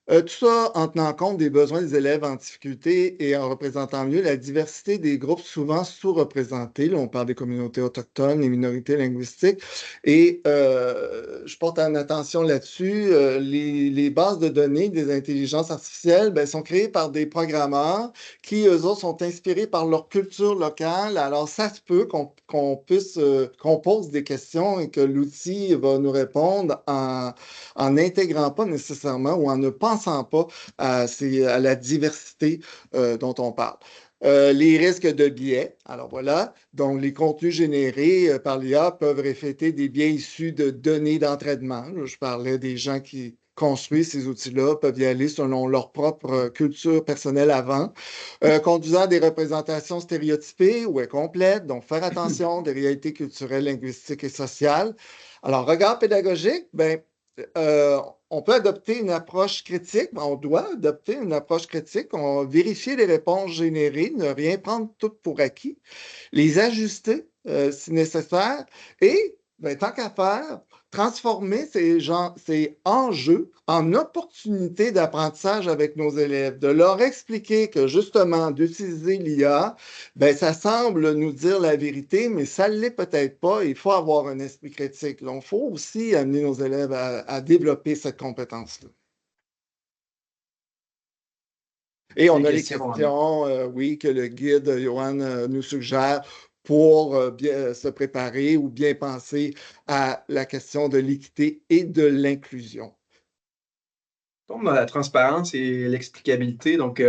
Tout ça en tenant compte des besoins des élèves en difficulté et en représentant mieux la diversité des groupes souvent sous-représentés. Là, on parle des communautés autochtones, les minorités linguistiques. Et je porte en attention là-dessus, les bases de données des intelligences artificielles ben, sont créées par des programmeurs qui, eux autres, sont inspirés par leur culture locale. Alors, ça se peut qu'on pose des questions et que l'outil va nous répondre en n'intégrant pas nécessairement ou en ne pensant pas à la diversité dont on parle. Les risques de biais. Alors voilà, donc les contenus générés par l'IA peuvent refléter des biais issus de données d'entraînement. Je parlais des gens qui construisent ces outils-là, peuvent y aller selon leur propre culture personnelle avant, conduisant à des représentations stéréotypées ou incomplètes, donc faire attention des réalités culturelles, linguistiques et sociales. Alors, regard pédagogique, ben, euh, on peut adopter une approche critique, on doit adopter une approche critique, on va vérifier les réponses générées, ne rien prendre tout pour acquis, les ajuster si nécessaire et, ben, tant qu'à faire, transformer ces enjeux en opportunités d'apprentissage avec nos élèves, de leur expliquer que justement, d'utiliser l'IA, ben, ça semble nous dire la vérité, mais ça ne l'est peut-être pas. Il faut avoir un esprit critique. Donc, il faut aussi amener nos élèves à développer cette compétence-là. Et on a les questions, oui, que le guide Johan nous suggère pour bien se préparer ou bien penser à la question de l'équité et de l'inclusion. On tombe dans la transparence et l'explicabilité. Donc,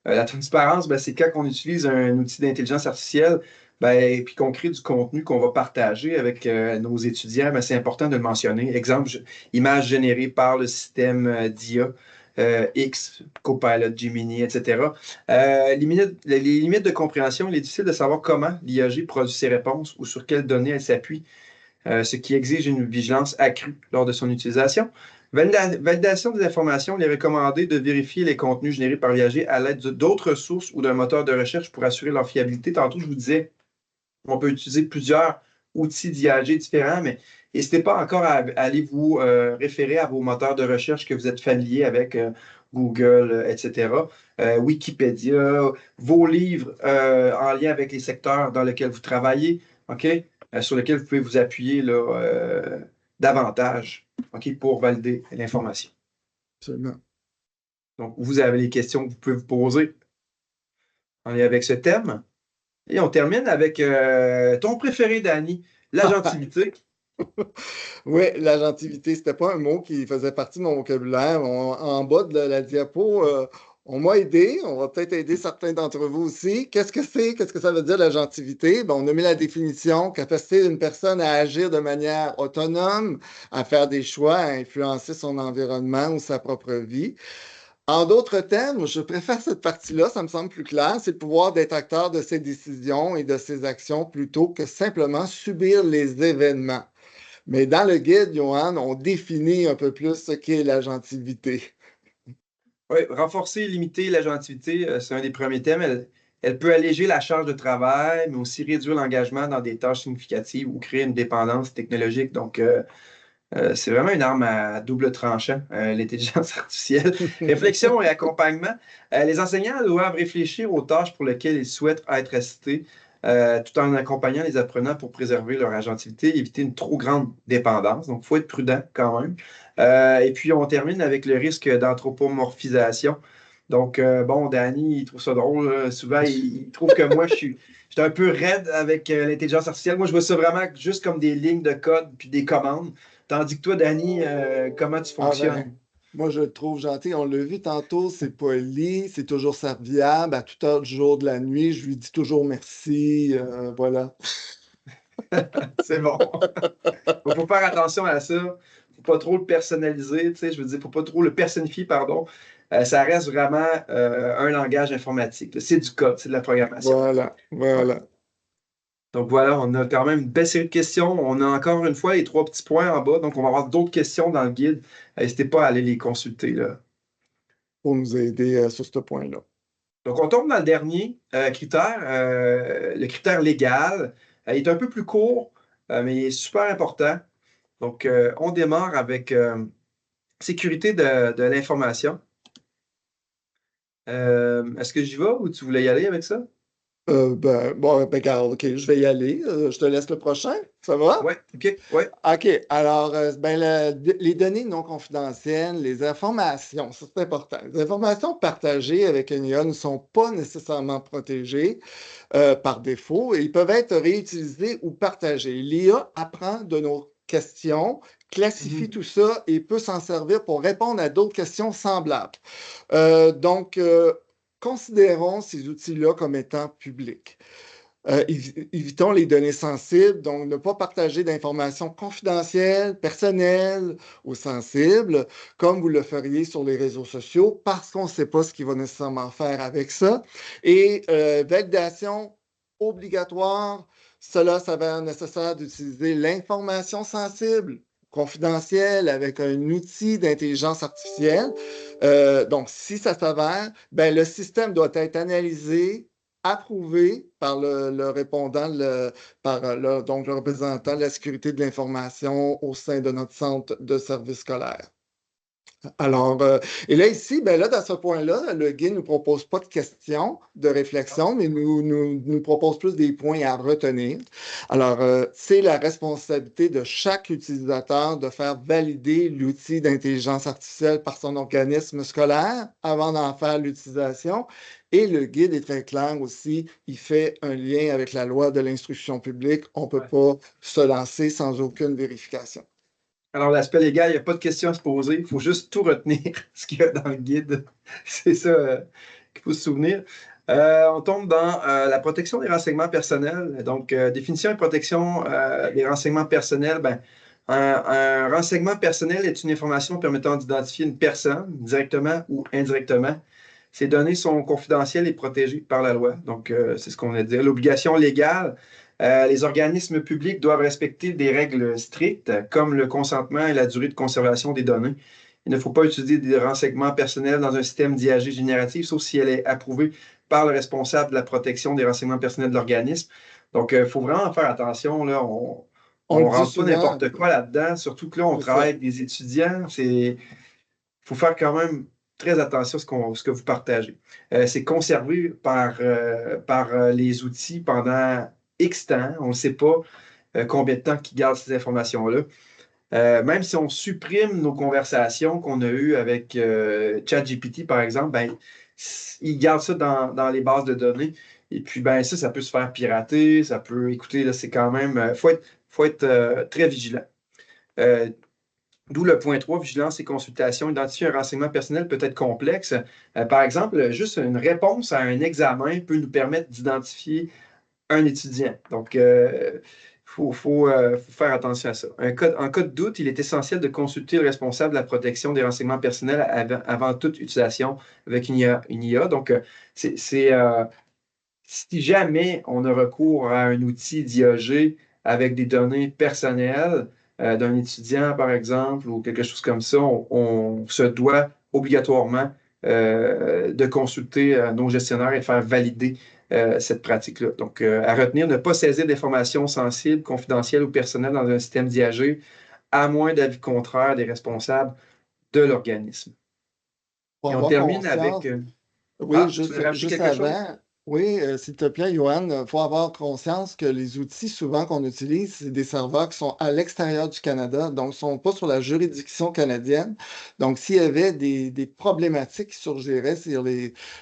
la transparence, ben, c'est quand on utilise un outil d'intelligence artificielle, ben, puis qu'on crée du contenu qu'on va partager avec nos étudiants, ben, c'est important de le mentionner. Exemple, image générée par le système d'IA. X, Copilot, Gemini, etc. Les limites de compréhension, il est difficile de savoir comment l'IAG produit ses réponses ou sur quelles données elle s'appuie, ce qui exige une vigilance accrue lors de son utilisation. Validation des informations, il est recommandé de vérifier les contenus générés par l'IAG à l'aide d'autres sources ou d'un moteur de recherche pour assurer leur fiabilité. Tantôt, je vous disais, on peut utiliser plusieurs outils d'IAG différents, mais n'hésitez pas encore à aller vous référer à vos moteurs de recherche que vous êtes familiers avec Google, etc. Wikipédia, vos livres en lien avec les secteurs dans lesquels vous travaillez, OK? Sur lesquels vous pouvez vous appuyer là, davantage, OK, pour valider l'information. Absolument. Donc, vous avez les questions que vous pouvez vous poser en lien avec ce thème. Et on termine avec ton préféré, Danny, l'agentivité. Oui, l'agentivité, c'était pas un mot qui faisait partie de mon vocabulaire. En bas de la diapo, on m'a aidé. On va peut-être aider certains d'entre vous aussi. Qu'est-ce que c'est? Qu'est-ce que ça veut dire, l'agentivité? Ben, on a mis la définition, capacité d'une personne à agir de manière autonome, à faire des choix, à influencer son environnement ou sa propre vie. En d'autres termes, je préfère cette partie-là, ça me semble plus clair, c'est le pouvoir d'être acteur de ses décisions et de ses actions plutôt que simplement subir les événements. Mais dans le guide, Johan, on définit un peu plus ce qu'est l'agentivité. Oui, renforcer et limiter l'agentivité, c'est un des premiers thèmes. Elle peut alléger la charge de travail, mais aussi réduire l'engagement dans des tâches significatives ou créer une dépendance technologique. Donc, c'est vraiment une arme à double tranchant, l'intelligence artificielle. Réflexion et accompagnement. Les enseignants doivent réfléchir aux tâches pour lesquelles ils souhaitent être assistés, tout en accompagnant les apprenants pour préserver leur agentivité et éviter une trop grande dépendance. Donc, il faut être prudent quand même. Et puis, on termine avec le risque d'anthropomorphisation. Donc, bon, Danny, il trouve ça drôle. Souvent, il trouve que moi, je suis un peu raide avec l'intelligence artificielle. Moi, je vois ça vraiment juste comme des lignes de code puis des commandes. Tandis que toi, Danny, comment tu Ah fonctionnes? ben, moi, je le trouve gentil. On l'a vu tantôt, c'est poli, c'est toujours serviable. À toute heure du jour, de la nuit, je lui dis toujours merci. Voilà. C'est bon. Faut faire attention à ça. Faut pas trop le personnaliser, tu sais, je veux dire, faut pas trop le personnifier, pardon. Ça reste vraiment un langage informatique, là. C'est du code, c'est de la programmation. Voilà, Ouais. voilà. Donc voilà, on a quand même une belle série de questions. On a encore une fois les 3 petits points en bas, donc on va avoir d'autres questions dans le guide. N'hésitez pas à aller les consulter, là. Pour nous aider sur ce point-là. Donc, on tombe dans le dernier critère, le critère légal. Il est un peu plus court, mais il est super important. Donc, on démarre avec sécurité de l'information. Est-ce que j'y vais ou tu voulais y aller avec ça? Bon, ben, regarde, OK, je vais y aller. Je te laisse le prochain. Ça va? Ouais, OK, ouais. OK. Alors, ben, les données non confidentielles, les informations, ça, c'est important. Les informations partagées avec une IA ne sont pas nécessairement protégées par défaut et ils peuvent être réutilisés ou partagés. L'IA apprend de nos questions, classifie tout ça et peut s'en servir pour répondre à d'autres questions semblables. Donc, considérons ces outils-là comme étant publics. Évitons les données sensibles, donc ne pas partager d'informations confidentielles, personnelles ou sensibles, comme vous le feriez sur les réseaux sociaux, parce qu'on ne sait pas ce qu'il va nécessairement faire avec ça. Et validation obligatoire, cela s'avère nécessaire d'utiliser l'information sensible, confidentielle, avec un outil d'intelligence artificielle. Donc, si ça s'avère, ben, le système doit être analysé, approuvé par le répondant, donc le représentant de la sécurité de l'information au sein de notre centre de service scolaire. Alors, et là, ici, ben là, dans ce point-là, le guide ne nous propose pas de questions de réflexion, mais nous propose plus des points à retenir. Alors, c'est la responsabilité de chaque utilisateur de faire valider l'outil d'intelligence artificielle par son organisme scolaire avant d'en faire l'utilisation. Et le guide est très clair aussi, il fait un lien avec la loi de l'instruction publique. On ne peut pas se lancer sans aucune vérification. Alors, l'aspect légal, il n'y a pas de questions à se poser. Il faut juste tout retenir, ce qu'il y a dans le guide. C'est ça qu'il faut se souvenir. On tombe dans la protection des renseignements personnels. Donc, définition et protection des renseignements personnels. Ben, un renseignement personnel est une information permettant d'identifier une personne, directement ou indirectement. Ces données sont confidentielles et protégées par la loi. Donc, c'est ce qu'on a dit. L'obligation légale. Les organismes publics doivent respecter des règles strictes, comme le consentement et la durée de conservation des données. Il ne faut pas utiliser des renseignements personnels dans un système d'IAG génératif, sauf si elle est approuvée par le responsable de la protection des renseignements personnels de l'organisme. Donc, il faut vraiment faire attention. Là, on ne rentre pas n'importe quoi là-dedans, surtout que là, on travaille avec des étudiants. Il faut faire quand même très attention à ce que vous partagez. C'est conservé par les outils pendant X temps. On ne sait pas combien de temps qu'ils gardent ces informations-là. Même si on supprime nos conversations qu'on a eues avec ChatGPT, par exemple, ben, ils gardent ça dans les bases de données. Et puis, ben, ça peut se faire pirater. Ça peut, écoutez, là, c'est quand même... faut être très vigilant. D'où le point 3, vigilance et consultation. Identifier un renseignement personnel peut être complexe. Par exemple, juste une réponse à un examen peut nous permettre d'identifier un étudiant. Donc, il faut faire attention à ça. En cas de doute, il est essentiel de consulter le responsable de la protection des renseignements personnels avant toute utilisation avec une IA. Donc, si jamais on a recours à un outil d'IAG avec des données personnelles d'un étudiant, par exemple, ou quelque chose comme ça, on se doit obligatoirement de consulter nos gestionnaires et de faire valider cette pratique-là. Donc, à retenir, ne pas saisir d'informations sensibles, confidentielles ou personnelles dans un système d'IAG, à moins d'avis contraire des responsables de l'organisme. Et on termine avec... Oui, tu veux rajouter juste quelque chose? avant. Oui, s'il te plaît, Johan, il faut avoir conscience que les outils souvent qu'on utilise, c'est des serveurs qui sont à l'extérieur du Canada, donc ne sont pas sur la juridiction canadienne. Donc, s'il y avait des problématiques qui surgiraient sur là,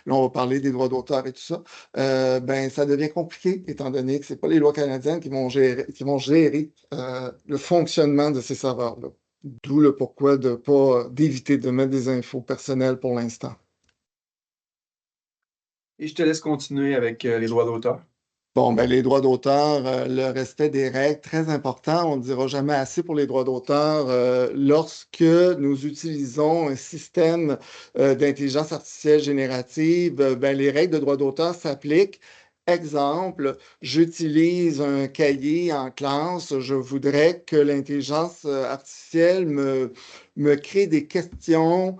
on va parler des droits d'auteur et tout ça, ben, ça devient compliqué, étant donné que ce n'est pas les lois canadiennes qui vont gérer le fonctionnement de ces serveurs-là. D'où le pourquoi d'éviter de mettre des infos personnelles pour l'instant. Et je te laisse continuer avec les droits d'auteur. Bon, ben, les droits d'auteur, le respect des règles, très important. On ne dira jamais assez pour les droits d'auteur. Lorsque nous utilisons un système d'intelligence artificielle générative, ben, les règles de droits d'auteur s'appliquent. Exemple, j'utilise un cahier en classe, je voudrais que l'intelligence artificielle me crée des questions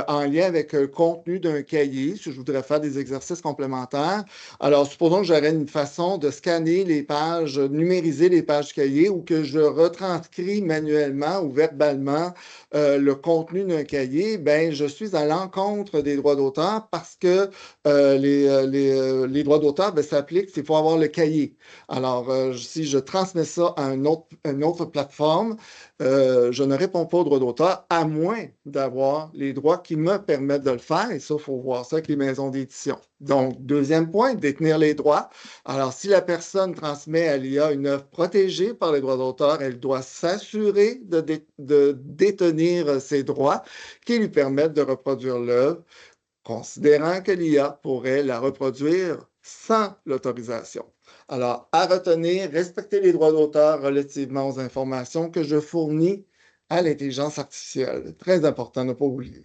en lien avec le contenu d'un cahier, si je voudrais faire des exercices complémentaires. Alors, supposons que j'aurais une façon de scanner les pages, numériser les pages du cahier ou que je retranscris manuellement ou verbalement le contenu d'un cahier, ben, je suis à l'encontre des droits d'auteur parce que les droits d'auteur ben, s'appliquent, il faut avoir le cahier. Alors, si je transmets ça à une autre plateforme, je ne réponds pas aux droits d'auteur à moins d'avoir les droits qui me permettent de le faire. Et ça, il faut voir ça avec les maisons d'édition. Donc, deuxième point, détenir les droits. Alors, si la personne transmet à l'IA une œuvre protégée par les droits d'auteur, elle doit s'assurer de détenir ses droits qui lui permettent de reproduire l'œuvre considérant que l'IA pourrait la reproduire sans l'autorisation. Alors, à retenir, respecter les droits d'auteur relativement aux informations que je fournis à l'intelligence artificielle. Très important de ne pas oublier.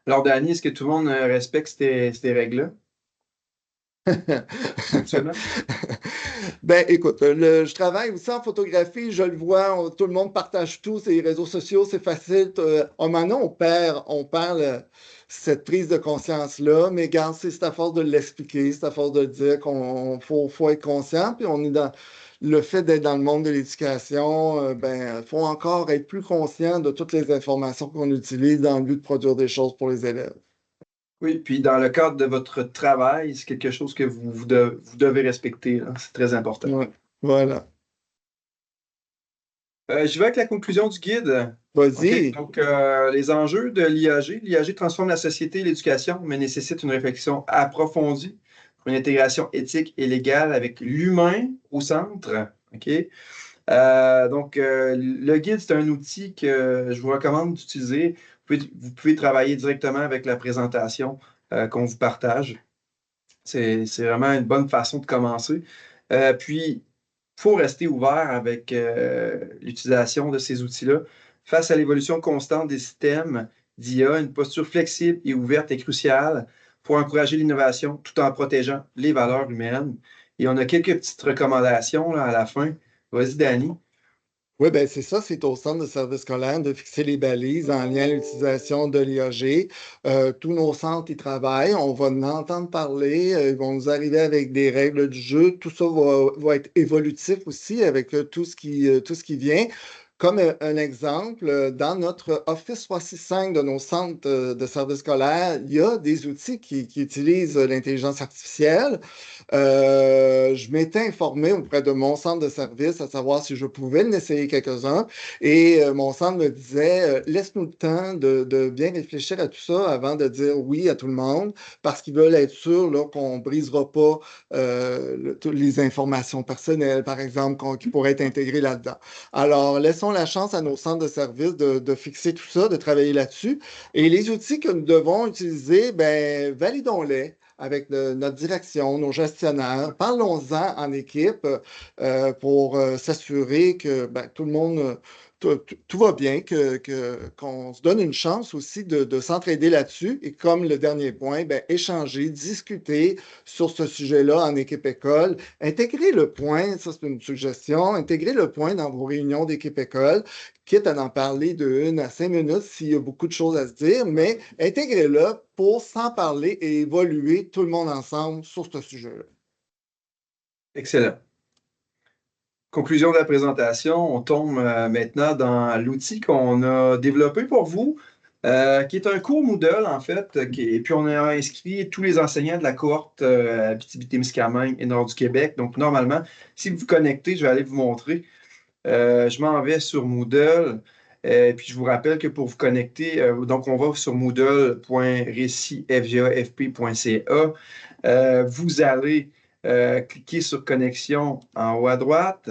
Alors, Dani, est-ce que tout le monde respecte ces règles-là? Absolument. Ben, écoute, je travaille aussi en photographie, je le vois, tout le monde partage tout, c'est les réseaux sociaux, c'est facile. Maintenant, on perd cette prise de conscience-là, mais regarde, c'est à force de l'expliquer, c'est à force de dire faut être conscient, puis on est dans le fait d'être dans le monde de l'éducation, ben, faut encore être plus conscient de toutes les informations qu'on utilise dans le but de produire des choses pour les élèves. Oui, puis dans le cadre de votre travail, c'est quelque chose que vous devez respecter, là. C'est très important. Ouais, voilà. Je vais avec la conclusion du guide. Vas-y. OK. Donc, les enjeux de l'IAG. L'IAG transforme la société et l'éducation, mais nécessite une réflexion approfondie pour une intégration éthique et légale avec l'humain au centre. OK? Le guide, c'est un outil que je vous recommande d'utiliser. Vous pouvez travailler directement avec la présentation qu'on vous partage. C'est vraiment une bonne façon de commencer. Puis, il faut rester ouvert avec l'utilisation de ces outils-là. Face à l'évolution constante des systèmes d'IA, une posture flexible et ouverte est cruciale pour encourager l'innovation tout en protégeant les valeurs humaines. Et on a quelques petites recommandations là, à la fin. Vas-y, Dani. Oui, ben c'est ça, c'est au centre de service scolaire de fixer les balises en lien à l'utilisation de l'IAG. Tous nos centres y travaillent, on va en entendre parler, ils vont nous arriver avec des règles du jeu. Tout ça va être évolutif aussi avec tout ce qui vient. Comme un exemple, dans notre Office 365 de nos centres de service scolaire, il y a des outils qui utilisent l'intelligence artificielle. Je m'étais informé auprès de mon centre de service à savoir si je pouvais en essayer quelques-uns. Et mon centre me disait, laisse-nous le temps de bien réfléchir à tout ça avant de dire oui à tout le monde, parce qu'ils veulent être sûrs là, qu'on ne brisera pas toutes les informations personnelles, par exemple, qui pourraient être intégrées là-dedans. Alors, laissons la chance à nos centres de service de fixer tout ça, de travailler là-dessus. Et les outils que nous devons utiliser, ben, validons-les avec notre direction, nos gestionnaires. Parlons-en en équipe pour s'assurer que ben, tout le monde, tout va bien, qu'on se donne une chance aussi de s'entraider là-dessus. Et comme le dernier point, ben, échanger, discuter sur ce sujet-là en équipe école. Intégrer le point, ça c'est une suggestion, intégrer le point dans vos réunions d'équipe école, quitte à en parler de 1 à 5 minutes s'il y a beaucoup de choses à se dire, mais intégrez-le pour s'en parler et évoluer tout le monde ensemble sur ce sujet-là. Excellent. Conclusion de la présentation, on tombe maintenant dans l'outil qu'on a développé pour vous, qui est un cours Moodle, en fait, et puis on a inscrit tous les enseignants de la cohorte Abitibi-Témiscamingue et Nord du Québec. Donc, normalement, si vous vous connectez, je vais aller vous montrer. Je m'en vais sur Moodle, puis je vous rappelle que pour vous connecter, donc on va sur moodle.récitfgafp.ca. Vous allez cliquez sur connexion en haut à droite.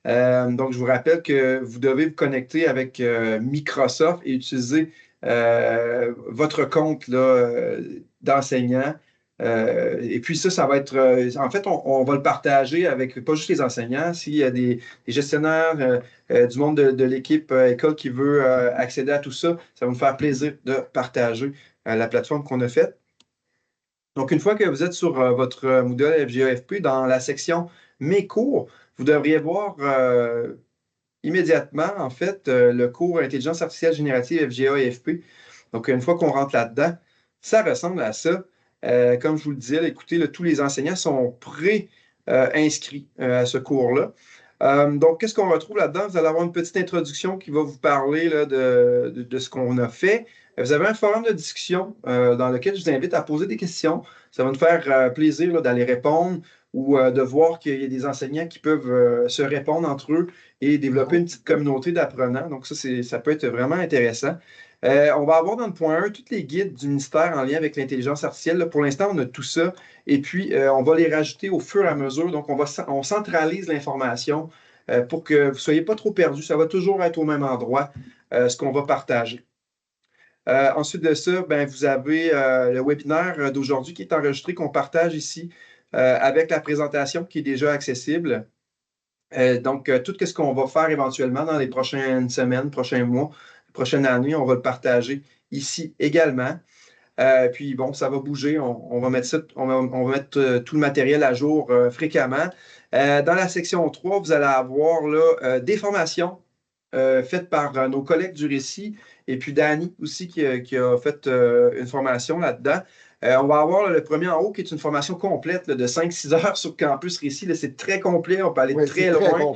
Donc, je vous rappelle que vous devez vous connecter avec Microsoft et utiliser votre compte d'enseignant. Et puis ça va être... en fait, on va le partager avec pas juste les enseignants. S'il y a des gestionnaires du monde de l'équipe école qui veut accéder à tout ça, ça va nous faire plaisir de partager la plateforme qu'on a faite. Donc, une fois que vous êtes sur votre Moodle FGAFP, dans la section Mes cours, vous devriez voir immédiatement, en fait, le cours Intelligence artificielle générative FGAFP. Donc, une fois qu'on rentre là-dedans, ça ressemble à ça. Comme je vous le disais, là, écoutez, là, tous les enseignants sont pré-inscrits à ce cours-là. Donc, qu'est-ce qu'on retrouve là-dedans? Vous allez avoir une petite introduction qui va vous parler là, de ce qu'on a fait. Vous avez un forum de discussion dans lequel je vous invite à poser des questions. Ça va nous faire plaisir là, d'aller répondre ou de voir qu'il y a des enseignants qui peuvent se répondre entre eux et développer une petite communauté d'apprenants. Donc, ça peut être vraiment intéressant. On va avoir dans le point 1 tous les guides du ministère en lien avec l'intelligence artificielle. Là, pour l'instant, on a tout ça. Et puis, on va les rajouter au fur et à mesure. Donc, on centralise l'information pour que vous ne soyez pas trop perdus. Ça va toujours être au même endroit, ce qu'on va partager. Ensuite de ça, ben, vous avez le webinaire d'aujourd'hui qui est enregistré, qu'on partage ici avec la présentation qui est déjà accessible. Donc, tout ce qu'on va faire éventuellement dans les prochaines semaines, prochains mois, prochaine année, on va le partager ici également. Puis bon, ça va bouger. On va mettre ça, on va mettre tout le matériel à jour fréquemment. Dans la section 3, vous allez avoir là, des formations faites par nos collègues du récit et puis Dani aussi qui a fait une formation là-dedans. On va avoir là, le premier en haut qui est une formation complète là, de 5-6 heures sur Campus Récit. C'est très complet, on peut aller très loin.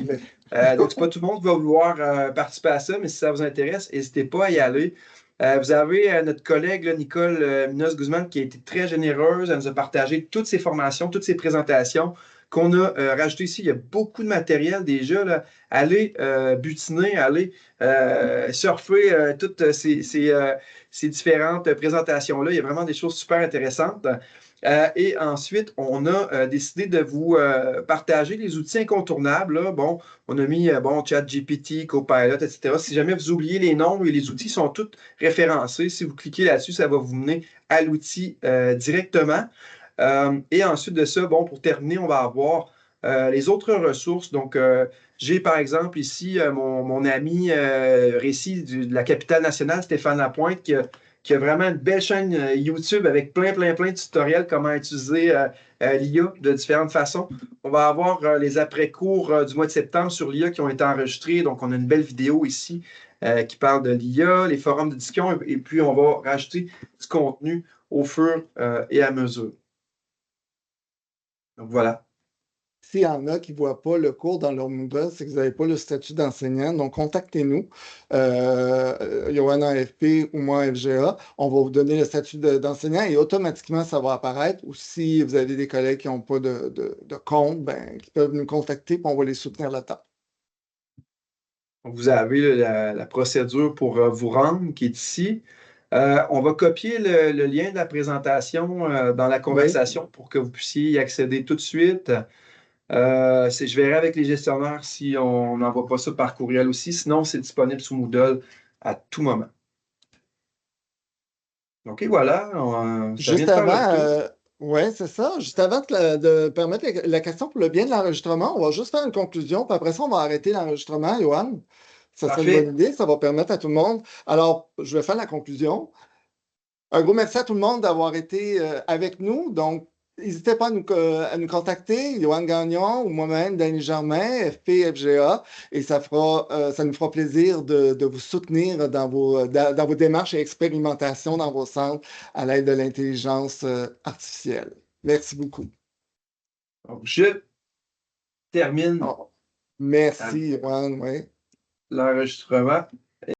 Donc, c'est pas tout le monde qui va vouloir participer à ça, mais si ça vous intéresse, n'hésitez pas à y aller. Vous avez notre collègue là, Nicole Minos-Guzman qui a été très généreuse. Elle nous a partagé toutes ses formations, toutes ses présentations qu'on a rajoutées ici. Il y a beaucoup de matériel déjà. Là. Allez butiner, allez surfer toutes ces différentes présentations-là. Il y a vraiment des choses super intéressantes. Et ensuite, on a décidé de vous partager les outils incontournables. Là. Bon, on a mis ChatGPT, Copilot, etc. Si jamais vous oubliez les noms, les outils sont tous référencés. Si vous cliquez là-dessus, ça va vous mener à l'outil directement. Et ensuite de ça, bon, pour terminer, on va avoir les autres ressources. Donc, j'ai par exemple ici mon ami récit de la capitale nationale, Stéphane Lapointe, qui a vraiment une belle chaîne YouTube avec plein de tutoriels comment utiliser l'IA de différentes façons. On va avoir les après-cours du mois de septembre sur l'IA qui ont été enregistrés. Donc, on a une belle vidéo ici qui parle de l'IA, les forums de discussion, et puis on va rajouter du contenu au fur et à mesure. Donc, voilà. S'il y en a qui ne voient pas le cours dans leur Moodle, c'est que vous n'avez pas le statut d'enseignant. Donc, contactez-nous, Yoann AFP ou moi FGA. On va vous donner le statut d'enseignant et automatiquement, ça va apparaître. Ou si vous avez des collègues qui n'ont pas de compte, ben, qui peuvent nous contacter et on va les soutenir là-dedans. Vous avez la procédure pour vous rendre qui est ici. On va copier le lien de la présentation dans la conversation pour que vous puissiez y accéder tout de suite. Je verrai avec les gestionnaires si on n'envoie pas ça par courriel aussi. Sinon, c'est disponible sous Moodle à tout moment. OK, voilà. Juste avant, oui, c'est ça. Juste avant de permettre la question pour le bien de l'enregistrement, on va juste faire une conclusion, puis après ça, on va arrêter l'enregistrement, Yoann. Ça serait une bonne idée, ça va permettre à tout le monde. Alors, je vais faire la conclusion. Un gros merci à tout le monde d'avoir été avec nous. Donc, n'hésitez pas à nous contacter, Yoann Gagnon ou moi-même, Dany Germain, FPFGA, et ça nous fera plaisir de vous soutenir dans vos démarches et expérimentations dans vos centres à l'aide de l'intelligence artificielle. Merci beaucoup. Donc, je termine. Merci, Yoann. Oui. L'enregistrement.